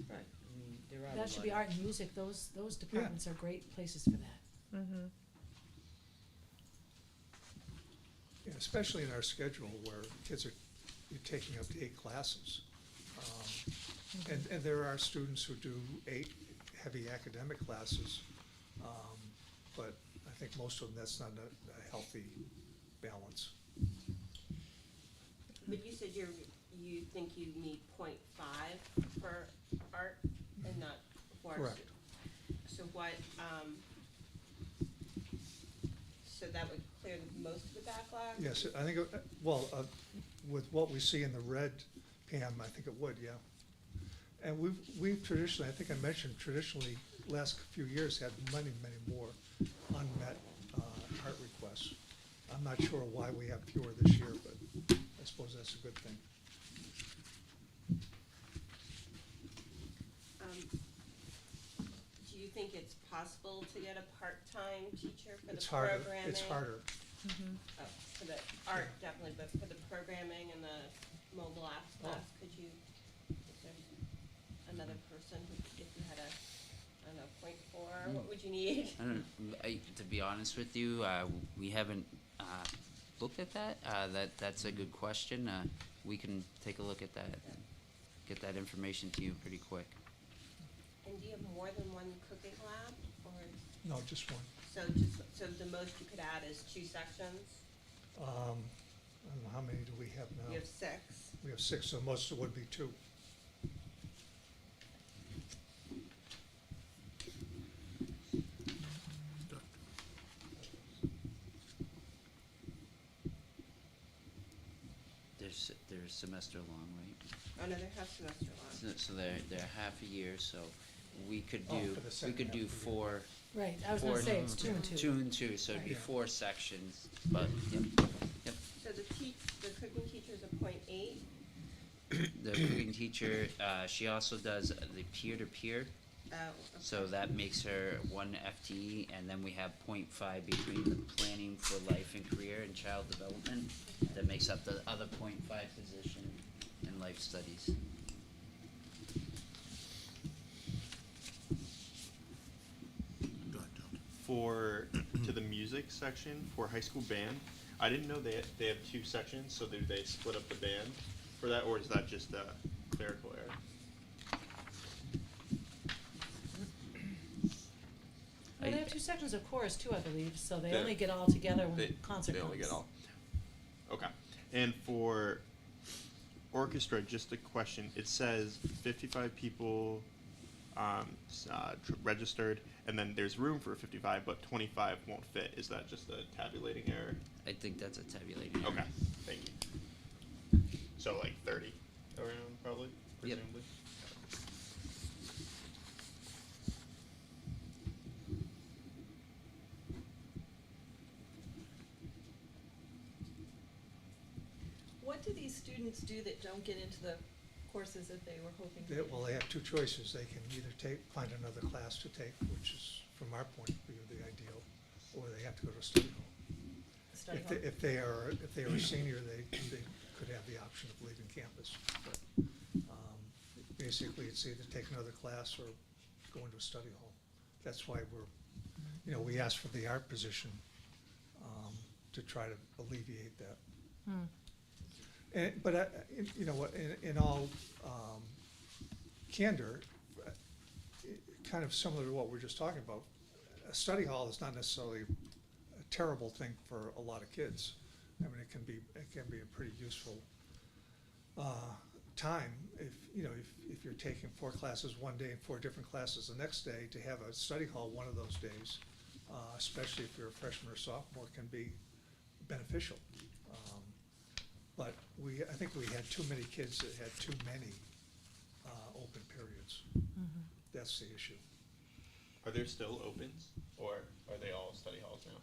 Right, I mean, there are a That should lot be of- art and music, those departments are great places for that. Mm-hmm. Yeah, especially in our schedule where kids are, you're taking up to 8 classes. And there are students who do 8 heavy academic classes, but I think most of them, that's not a healthy balance. But you said you think you need 0.5 for art and not for. Correct. So what, so that would clear most of the backlog? Yes, I think, with what we see in the red, Pam, I think it would, yeah. And we've traditionally, I think I mentioned, traditionally, last few years had many more unmet art requests. I'm not sure why we have fewer this year, but I suppose that's a good thing. Do you think it's possible to get a part-time teacher for the It's harder, programming? it's harder. Oh, for the art definitely, but for the programming and the mobile apps class, could you, is there another person who, if you had a, I don't know, 0.4, what would you need? I don't, to be honest with you, we haven't, looked at that. That's a good question. We can take a look at that and get that information to you pretty quick. And do you have more than one cooking lab, or, No, just one. so the most you could add is 2 sections? I don't know, how many do we have now? You have 6. We have 6, so most would be 2. They're semester long, right? Oh, no, they're half semester long. So they're half a year, so we could Oh, do, for the we second could half do of the year. 4, Right, I was gonna Four- say, it's 2 and 2. 2 and 2, so it'd be Right. 4 sections, but, yep. So the cooking teacher's a 0.8? The cooking teacher, she also does the peer-to-peer, Oh, so that makes her 1 FTE, and then we have 0.5 between the planning for life and career and child development. That makes up the other 0.5 position in life studies. Go ahead, Tom. For, to the music section for high school band, I didn't know they have 2 sections, so do they split up the band for that, or is that just a clerical error? Well, they have 2 sections of chorus too, I believe, so they They- only get all together when They- concert They comes. only get all. Okay. And for orchestra, just a question. It says 55 people registered, and then there's room for 55, but 25 won't fit. Is that just a tabulating error? I think that's a tabulating. Okay, thank you. So like 30 around, probably, Yep. presumably? What do these students do that don't get into the courses that they were hoping to? Well, they have 2 choices. They can either find another class to take, which is, from our point of view, the ideal, or they have to go to study hall. Study If they are a senior, they could have the option of leaving campus. But basically, it's either take another class or go into a study hall. That's why we asked for the art position to try to alleviate that. But in all candor, kind of similar to what we're just talking about, a study hall is not necessarily a terrible thing for a lot of kids. I mean, it can be a pretty useful time if you're taking 4 classes one day and 4 different classes the next day. To have a study hall one of those days, especially if you're a freshman or sophomore, can be beneficial. But I think we had too many kids that had too many open periods. That's the issue. Are there still opens, or are they all study halls now?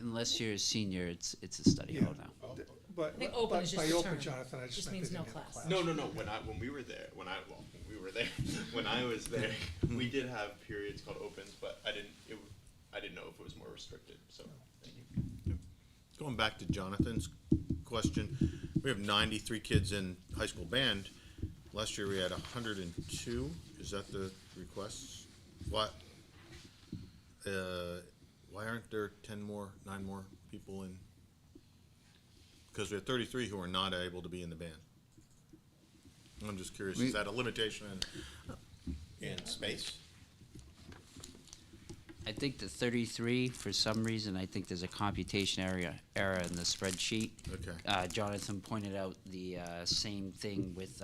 Unless you're a senior, it's a study hall now. But, I think open is just by the open, term. Jonathan, I just Just meant means they no didn't have a class. class. No. When we were there, when I was there, we did have periods called opens, but I didn't know if it was more restricted. So, thank you. Going back to Jonathan's question, we have 93 kids in high school band. Last year we had 102. Is that the requests? Why aren't there 9 more people in? Because we have 33 who are not able to be in the band. I'm just curious, is that a limitation in space? I think the 33, for some reason, I think there's a computation error in the spreadsheet. Okay. Jonathan pointed out the same thing with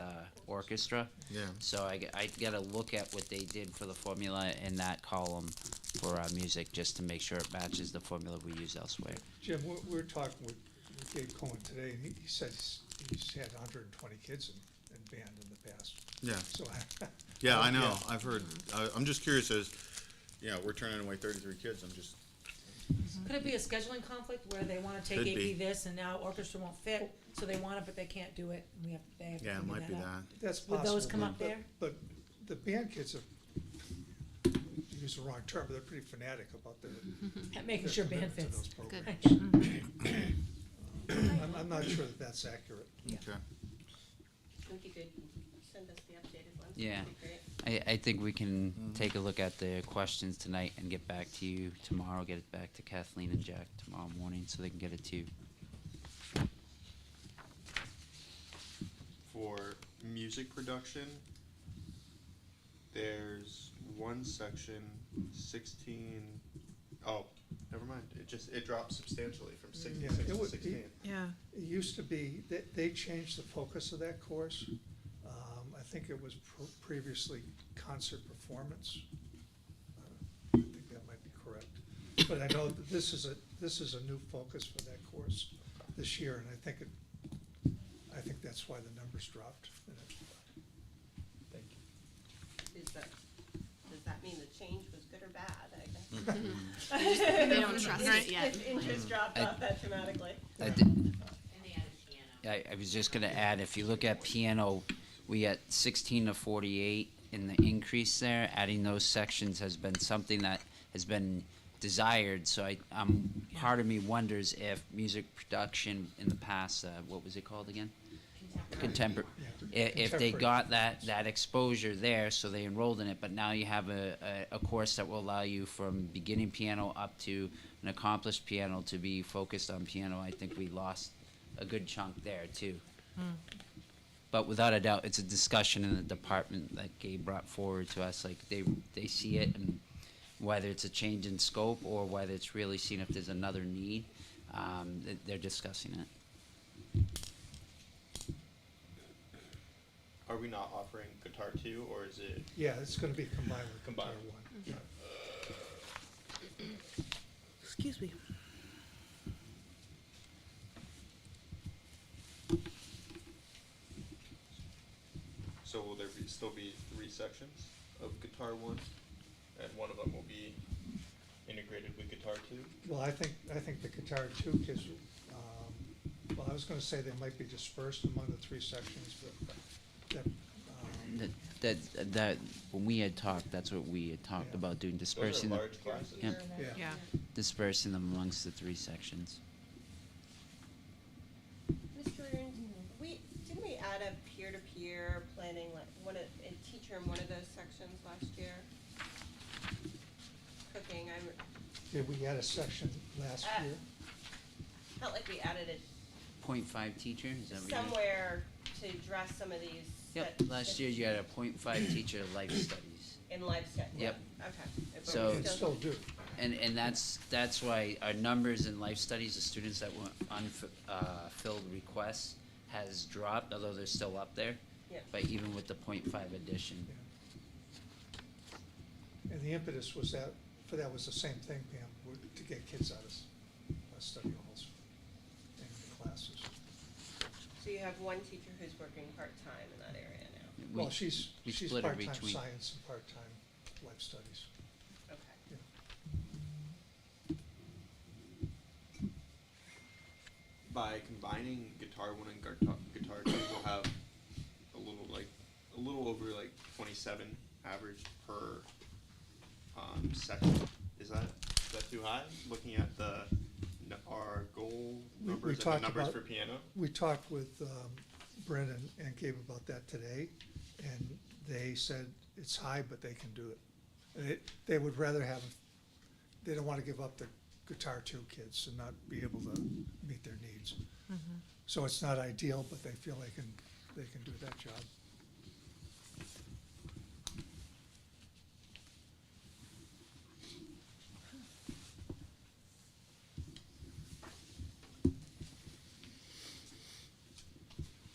orchestra. Yeah. So I gotta look at what they did for the formula in that column for music, just to make sure it matches the formula we use elsewhere. Jim, we're talking with Gabe Cohen today, and he said he's had 120 kids in band in the past. Yeah. So, Yeah, I know. I've heard. I'm just curious as, we're turning away 33 kids. I'm just. Could it be a scheduling conflict where they wanna take Could be. AP this and now orchestra won't fit, so they want it, but they can't do it, and they have to Yeah, it figure might be out? that. that's Would possible. those come up there? But the band kids are, to use the wrong term, but they're pretty fanatic about their. Making their sure band commitment to fits. those Good. programs. I'm not sure that that's accurate. Okay. If you could send us the updated ones, Yeah. that'd be great. I think we can take a look at the questions tonight and get back to you tomorrow, get it back to Kathleen and Jack tomorrow morning, so they can get it to you. For music production, there's one section, 16. Oh, never mind. It dropped substantially from 66 Yeah, it to would 16. Yeah. It used to be, they changed the focus of that course. I think it was previously concert performance. I think that might be correct. But I know that this is a new focus for that course this year, and I think that's why the numbers dropped. Thank you. Does that mean the change was good or bad, I guess? They don't trust it yet. If interest dropped off that dramatically. I was just gonna add, if you look at piano, we got 16 to 48 in the increase there. Adding those sections has been something that has been desired, so part of me wonders if music production in the past, what was it called again? Contemporary. If they got that exposure there, so they enrolled in it, but now you have a course that will allow you from beginning piano up to an accomplished piano to be focused on piano. I think we lost a good chunk there too. But without a doubt, it's a discussion in the department that Gabe brought forward to us. Like they see it, and whether it's a change in scope or whether it's really seeing if there's another need, they're discussing it. Are we not offering Guitar 2, or is it Yeah, it's gonna be combined with Guitar Combined. One. Excuse me. So will there still be 3 sections of Guitar 1, and one of them will be integrated with Guitar 2? Well, I think the Guitar 2 kids, well, I was gonna say they might be dispersed among the 3 sections, but That when we had talked, that's what we had talked Yeah. about doing, Those dispersing are them, large classes. Yep. yeah. dispersing them amongst the 3 sections. Mr. Aaron, didn't we add a peer-to-peer planning, like, a teacher in one of those sections last year? Cooking, Did we add a section last year? felt like we added it .5 teacher, is that what you mean? somewhere to address some of these. Yep, that- last year you had a .5 teacher of life studies. In life study. Yep. Okay. But we So- They still do. And that's why our numbers in life studies, the students that were unfilled requests has dropped, although they're still up there. Yep. But even with the .5 addition. And the impetus was for that was the same thing, Pam, to get kids out of study halls and classes. So you have one teacher who's working part-time in that area now. Well, she's we she's split it part-time between- science and part-time life studies. Okay. By combining guitar one and guitar two, we'll have a little over like 27 average per section. Is that too high? Looking at our goal We numbers and the talked numbers about- for piano. We talked with Brennan and Gabe about that today, and they said it's high, but they can do it. And they would rather have, they don't want to give up the guitar two kids and not be able to meet their needs. So it's not ideal, but they feel they can do that job.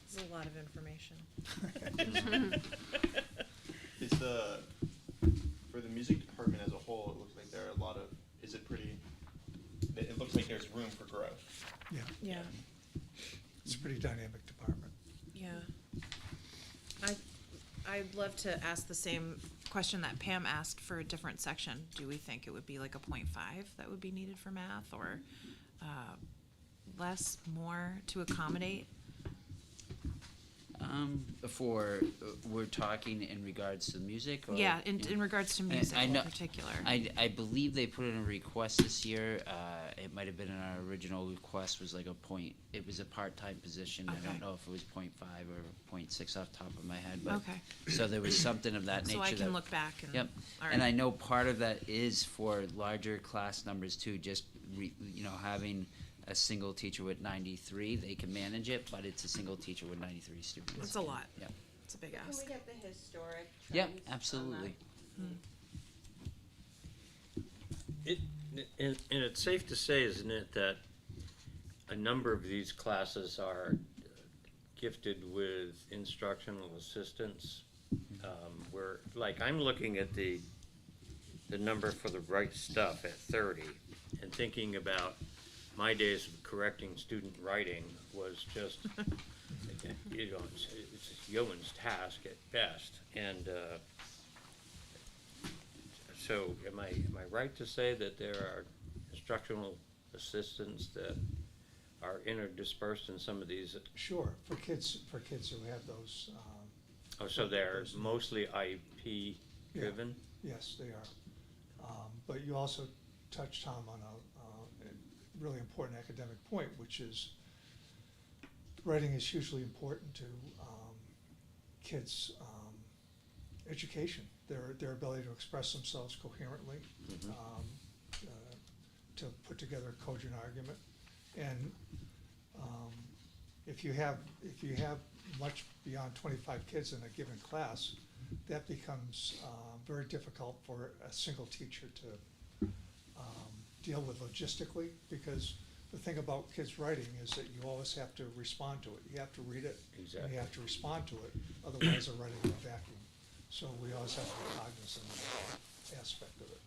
This is a lot of information. It's for the music department as a whole, it looks like there are a lot of, it looks like there's room for growth. Yeah, Yeah, it's a pretty dynamic department. yeah. I'd love to ask the same question that Pam asked for a different section. Do we think it would be like a 0.5 that would be needed for math, or less, more to accommodate? We're talking in regards to music, or? Yeah, in regards to music I in know- particular. I believe they put in a request this year, it might have been in our original request was like it was a part-time position. I Okay. don't know if it was 0.5 or 0.6 off the top of my head, but. Okay. So there was something of that nature So I can that- look back and. Yep, all and right. I know part of that is for larger class numbers too, just having a single teacher with 93, they can manage it, but it's a single teacher with 93 students. That's a lot. Yep. It's a big Can ask. we get the historic Yep, trends on absolutely. that? And it's safe to say, isn't it, that a number of these classes are gifted with instructional assistants? Where, like, I'm looking at the number for the right stuff at 30 and thinking about my days of correcting student writing was just, it's a yeoman's task at best. And so am I right to say that there are instructional assistants that are interdispersed in some of these? Sure, for kids who have those, Oh, so they're mostly IP driven? yes, they are. But you also touched, Tom, on a really important academic point, which is writing is hugely important to kids' education, their ability to express themselves coherently, to put together a cogent argument. And if you have much beyond 25 kids in a given class, that becomes very difficult for a single teacher to deal with logistically, because the thing about kids writing is that you always have to respond to it. You have to read it, and Exactly. you have to respond to it, otherwise they're writing in a vacuum. So we always have to be cognizant of that aspect of it.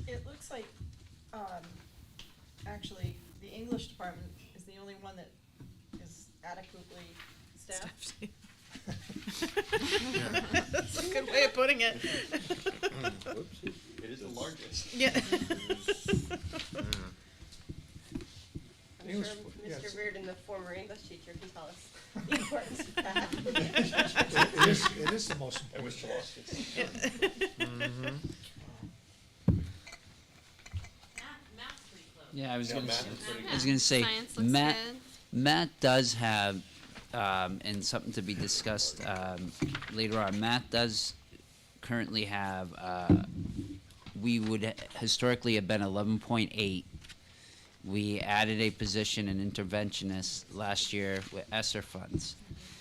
It looks like, actually, the English department is the only one that is adequately staffed. That's a good way of putting it. Whoopsie. It is the largest. Yeah. I'm English, sure yes. Mr. Reardon, the former English teacher, can tell us the importance of that. It is the most I wish important. to lost it. Yeah, I was Yeah, gonna math say, is pretty I was gonna say, Science looks Matt, good. Matt does have, and something to be discussed, later on, Matt does currently have, we would historically have been 11.8. We added a position, an interventionist, last year with ESSER funds.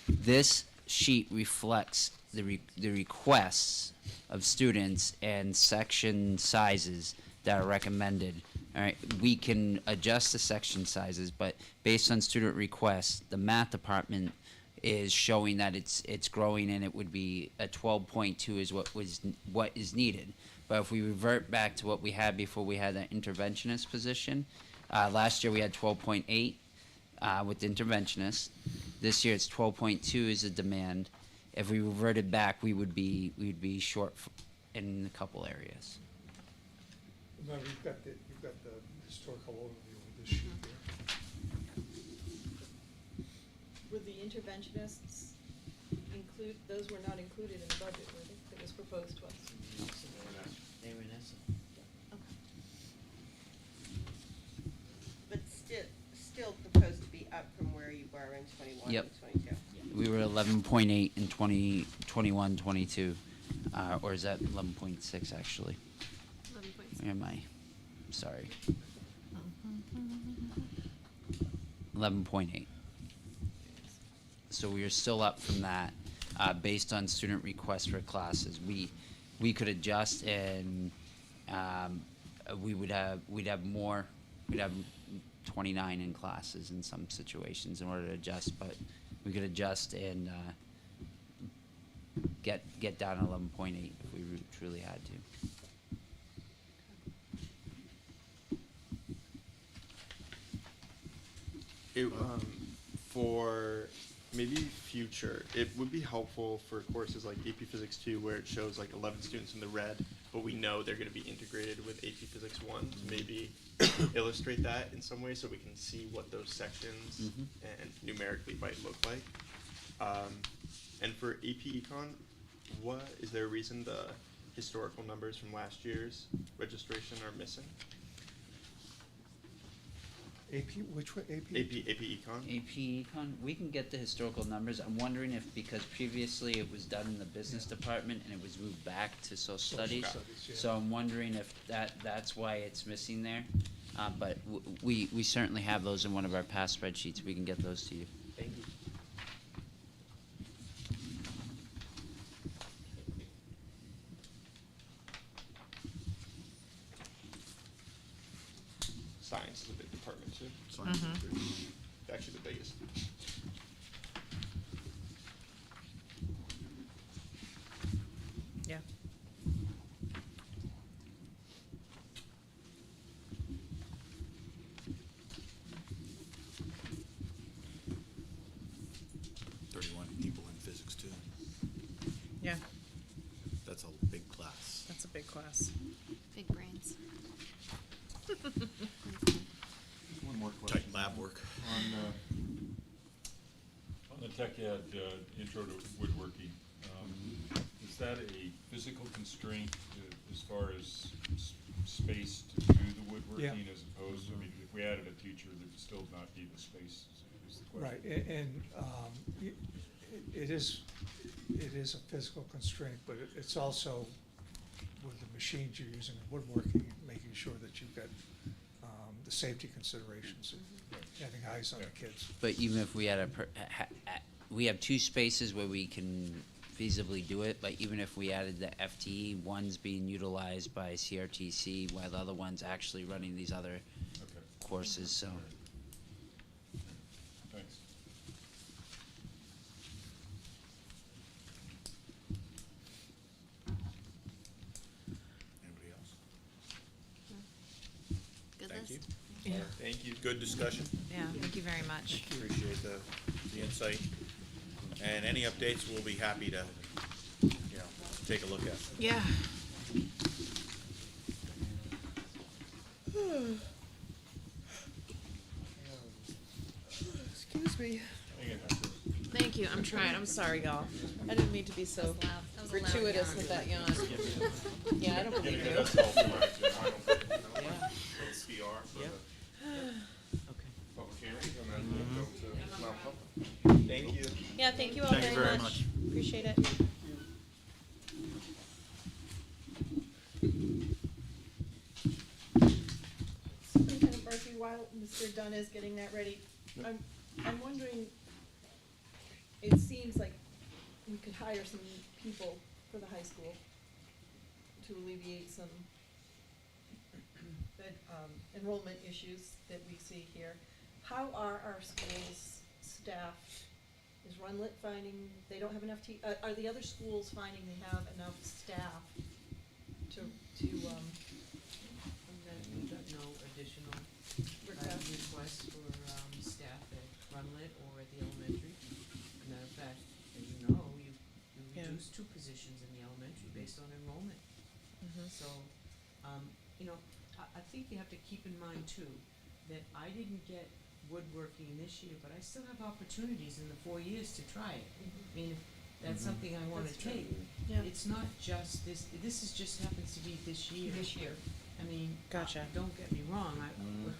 This sheet reflects the requests of students and section sizes that are recommended. All right, we can adjust the section sizes, but based on student requests, the math department is showing that it's growing, and it would be a 12.2 is what is needed. But if we revert back to what we had before we had that interventionist position, last year we had 12.8. with interventionists. This year it's 12.2 is the demand. If we reverted back, we'd be short in a couple areas. Remember, you've got the historical overview of this sheet here. Would the interventionists include, those were not included in the budget, were they? That was proposed to us? They were in essence. But still proposed to be up from where you were in 21 Yep. and 22. We were 11.8 in 2021, 22, or is that 11.6 actually? 11.6. Where am I? Sorry. 11.8. So we are still up from that, based on student requests for classes. We could adjust and, we'd have more, we'd have 29 in classes in some situations in order to adjust, but we could adjust and, get down to 11.8 if we truly had to. For maybe future, it would be helpful for courses like AP Physics 2 where it shows like 11 students in the red, but we know they're going to be integrated with AP Physics 1 to maybe illustrate that in some way so we can see what those sections and numerically might look like. And for AP Econ, is there a reason the historical numbers from last year's registration are missing? AP, which way, AP? AP Econ? AP Econ, we can get the historical numbers. I'm wondering if, because previously it was done in the business department and it was moved back to social studies. Yeah. So I'm wondering if that's why it's missing there. But we certainly have those in one of our past spreadsheets. We can get those to you. Thank you. Science is a big department too. Science is good. Actually the biggest. Yeah. People in physics too. Yeah, That's a big class. that's a big class. Big brains. One more question. Tight lab work. On the tech ed, intro to woodworking, is that a physical constraint as far as space to do the woodworking as opposed to, I mean, if we added a teacher, there would still not be the space, is the question. Right, and it is a physical constraint, but it's also with the machines you're using in woodworking, making sure that you've got the safety considerations of having eyes on the kids. But even if we had we have two spaces where we can feasibly do it, but even if we added the FTE, one's being utilized by CRTC while the other one's actually running these other courses, so. Thanks. Anybody else? Good Thank you. list. Yeah. Thank you. Good discussion. Yeah, thank you very much. Appreciate the insight. And any updates, we'll be happy to, take a look at. Yeah. Excuse me. Thank you, I'm trying, I'm sorry, y'all. I didn't mean to be so That was loud. That was a loud gratuitous yawn. with that yawn. Yeah, I don't believe you. That's all for my, it's PR for the Okay. public hearing and then go to non-public. Thank you. Yeah, thank you all Thank you very very much. much. Appreciate it. Superintendent Murphy, while Mr. Dunn is getting that ready, I'm wondering, it seems like we could hire some people for the high school to alleviate some enrollment issues that we see here. How are our schools staffed? Is Runlet finding they don't have enough are the other schools finding they have enough staff to And then we got no additional request? requests for staff at so, you know, I think you have to keep in mind too, that I didn't get woodworking this year, but I still have opportunities in the 4 years to try it. I mean, if that's something I wanna That's true. take. Yeah. It's not just this is just happens to be this year. This year. I mean, Gotcha. Don't get me wrong,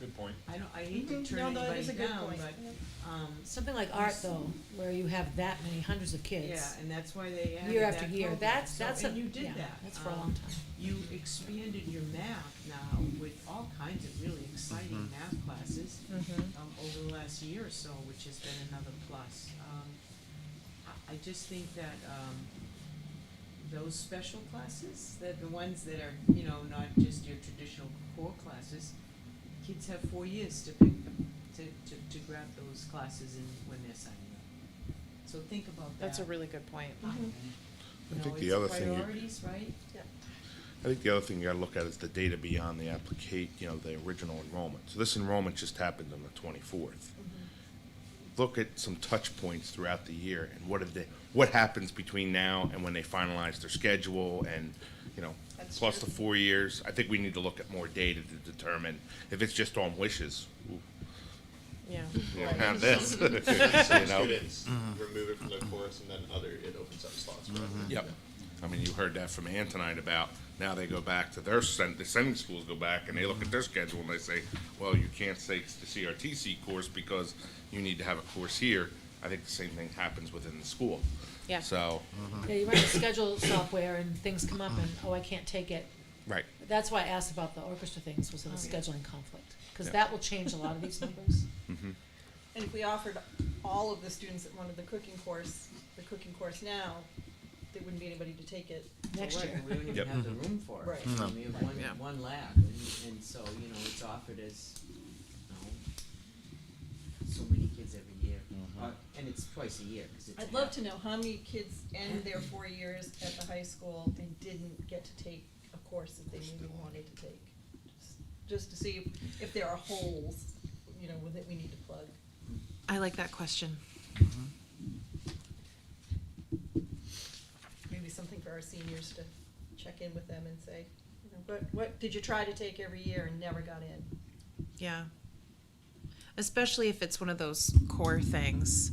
Good point. I hate to turn No, that anybody is a good down, point. but, Something like art though, where you have that many hundreds of kids. yeah, and that's why they added Year that after year, program. that's, So- that's a, and you did yeah, that. that's for a long time. You expanded your math now with all kinds of really exciting math classes over the last year or so, which has been another plus. I just think that those special classes, the ones that are, you know, not just your traditional core classes, kids have 4 years to pick them, to grab those classes in when they're signing up. So think about that. That's a really good point. I think the other thing you- Priorities, right? I think the other thing you gotta look at is the data beyond the the original enrollment. So this enrollment just happened on the 24th. Look at some touch points throughout the year and what happens between now and when they finalize their schedule and, you know, That's plus true. the 4 years. I think we need to look at more data to determine if it's just on wishes. Ooh, Yeah. you don't have this. Some You know? students remove it from their course, and then it opens up slots for others. Yep. I mean, you heard that from Ann tonight about, now they go back to the sending schools go back and they look at their schedule and they say, well, you can't take the CRTC course because you need to have a course here. I think the same thing happens within the school. Yeah. So, Yeah, you run the schedule software and things come up and, oh, I can't take it. right. That's why I asked about the orchestra things, was a scheduling conflict, cause Yeah. that will change a lot of these numbers. And if we offered all of the students that wanted the cooking course now, there wouldn't be anybody to take it. Next Right, year. we don't even Yep. have the room for it. Right. I mean, we have Yeah. one lab, and so, you know, it's offered as, you know, so many kids every year. And it's twice a year, 'cause it's. I'd love to know how many kids end their 4 years at the high school and didn't get to take a course that they maybe wanted to take. Just to see if there are holes, you know, that we need to plug. I like that question. Maybe something for our seniors to check in with them and say, you know, what did you try to take every year and never got in? Yeah. Especially if it's one of those core things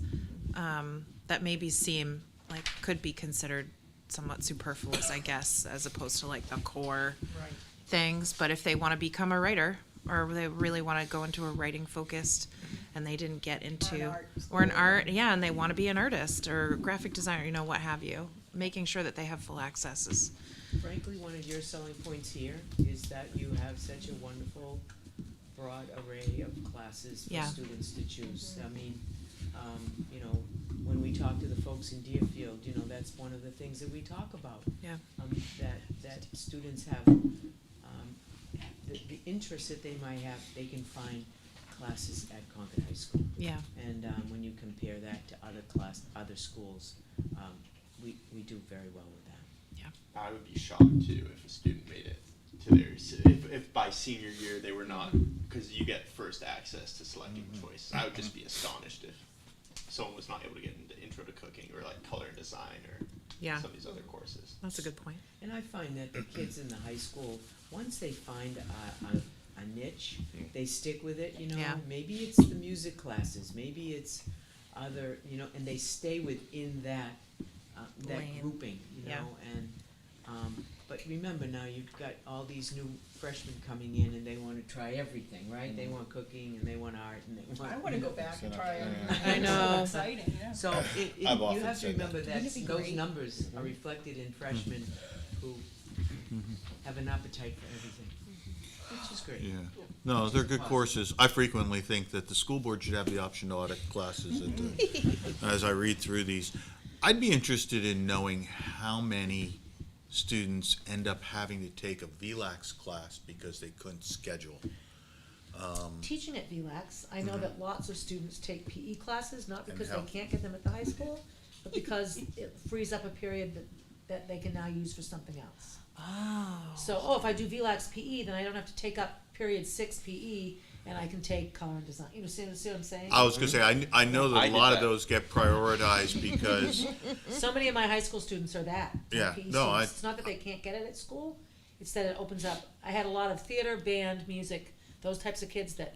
that maybe seem like could be considered somewhat superfluous, I guess, as opposed to like the core Right. things. But if they want to become a writer, or they really want to go into a writing focused, and they didn't get into art or an school. art, yeah, and they want to be an artist or graphic designer, you know, what have you, making sure that they have full access is. Frankly, one of your selling points here is that you have such a wonderful, broad array of classes for Yeah. students to choose. I mean, you know, when we talk to the folks in Deerfield, you know, that's one of the things that we talk about. Yeah. That students have, the interests that they might have, they can find classes at Concord High School. Yeah. And, when you compare that to other schools, we do very well with that. I would be shocked too if a student made it to if by senior year they were not, because you get first access to selecting choice. I would just be astonished if someone was not able to get into intro to cooking or like color and design or Yeah. some of these other courses. That's a good point. And I find that the kids in the high school, once they find a niche, they stick with it, you know? Yeah. Maybe it's the music classes, maybe it's other, you know, and they stay within that, that Lane. grouping, you Yeah. know? And, but remember now, you've got all these new freshmen coming in and they wanna try everything, right? They want cooking and they want art and they want. I wanna go back and try it. I know. It's so exciting, yeah. So you I've often have to said that. remember that Wouldn't it be those great? numbers are reflected in freshmen who have an appetite for everything, which is great. Yeah. No, they're good courses. I frequently think that the school board should have the option to audit classes as I read through these. I'd be interested in knowing how many students end up having to take a VLAX class because they couldn't schedule. Teaching at VLAX, I know that lots of students take PE classes, not And because they how- can't get them at the high school, but because it frees up a period that they can now use for something else. Oh. So, if I do VLAX PE, then I don't have to take up period 6 PE, and I can take color and design. You know, see what I'm saying? I was gonna say, I know that I a did lot of that. those get prioritized because, So many of my high school students are that. they're Yeah, PE no, I- students. It's not that they can't get it at school, Instead, it opens up. I had a lot of theater, band, music, those types of kids that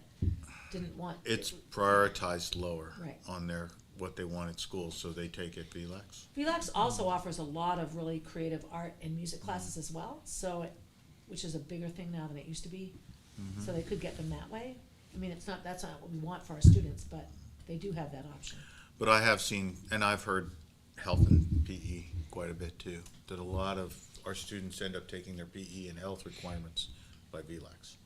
didn't want. It's prioritized lower Right. on their, what they want at school, so they take it VLAX. VLAX also offers a lot of really creative art and music classes as well, so which is a bigger thing now than it used to be. So they could get them that way. I mean, that's not what we want for our students, but they do have that option. But I have seen, and I've heard health and PE quite a bit too, that a lot of our students end up taking their PE and health requirements by VLAX.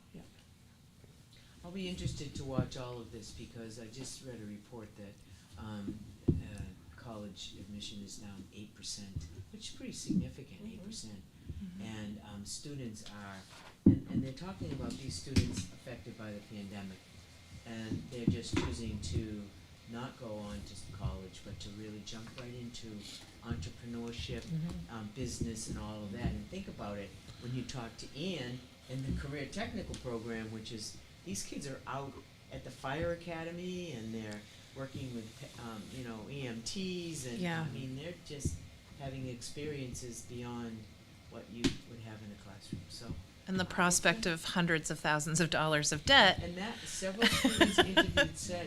I'll be interested to watch all of this because I just read a report that college admission is down 8%, which is pretty significant, 8%. And students are, and they're talking about these students affected by the pandemic, and they're just choosing to not go on to college, but to really jump right into entrepreneurship, business, and all of that. And think about it when you talk to Ann in the career technical program, which is these kids are out at the fire academy and they're working with, EMTs and Yeah. I mean they're just having experiences beyond what you would have in a classroom. So And the prospect of hundreds of thousands of dollars of debt. and that several students interviewed said,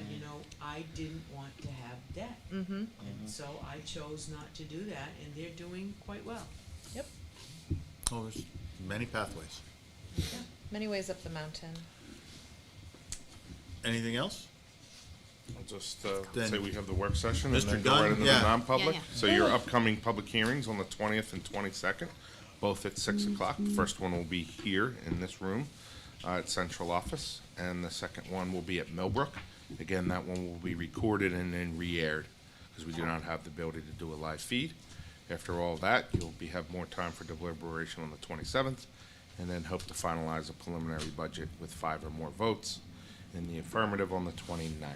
I didn't want to have debt, Mm-hmm. and so I chose not to do that, and they're doing quite well. Oh, there's many pathways. Many ways up the mountain. Anything else? I'll just Then- say we have the work session and Mr. then go Dunn, right into yeah. the non-public. Yeah, yeah. So your upcoming public hearings on the 20th and 22nd, both at 6 o'clock. The first one will be here in this room at central office, and the second one will be at Millbrook. Again, that one will be recorded and then re-aired because we do not have the ability to do a live feed. After all that, you'll have more time for deliberation on the 27th, and then hope to finalize a preliminary budget with 5 or more votes in the affirmative on the 29th.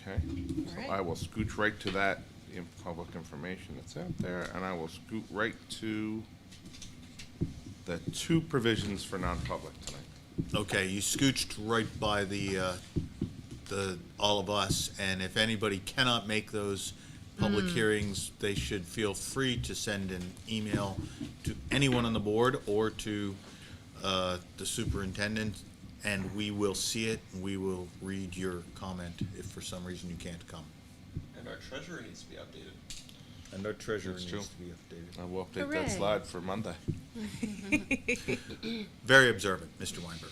Okay? So Alright. I will scooch right to that in public information that's out there, and I will scoot right to the 2 provisions for non-public tonight. Okay, you scooched right by all of us, and if anybody cannot make those public hearings, they should feel free to send an email to anyone on the board or to the superintendent, and we will see it, and we will read your comment if for some reason you can't come. And our treasurer needs to be updated. And our treasurer That's needs true. to be updated. I will update Hooray. that slide for Monday. Very observant, Mr. Weinberg.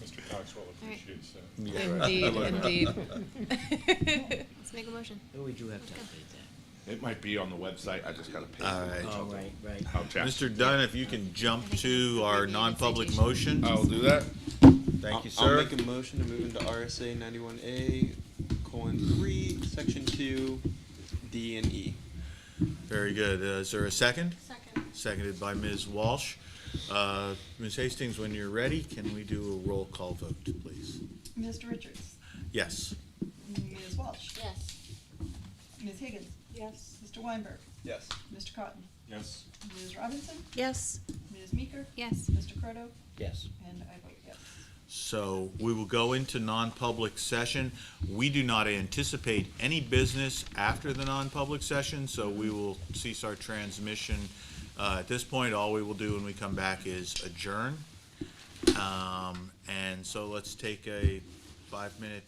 Mr. Coxwell right. appreciates that. Indeed, indeed. Let's make a motion. Oh, we do have to update that. It might be on the website, I just gotta pay. All right. Oh, right. I'll check. Mr. Dunn, if you can jump to our Maybe non-public citation. motion. I'll do that. Thank you, I'll sir. make a motion to move into RSA 91A:3, Section 2, D and E. Very good. Is there a second? Second. Seconded by Ms. Walsh. Ms. Hastings, when you're ready, can we do a roll call vote, please? Mr. Richards? Yes. Ms. Walsh? Yes. Ms. Higgins? Yes. Mr. Weinberg? Yes. Mr. Cotton? Yes. Ms. Robinson? Yes. Ms. Meeker? Yes. Mr. Croto? Yes. And I vote yes. So we will go into non-public session. We do not anticipate any business after the non-public session, so we will cease our transmission. At this point, all we will do when we come back is adjourn. And so let's take a 5-minute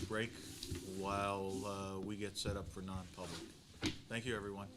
break while we get set up for non-public. Thank you, everyone.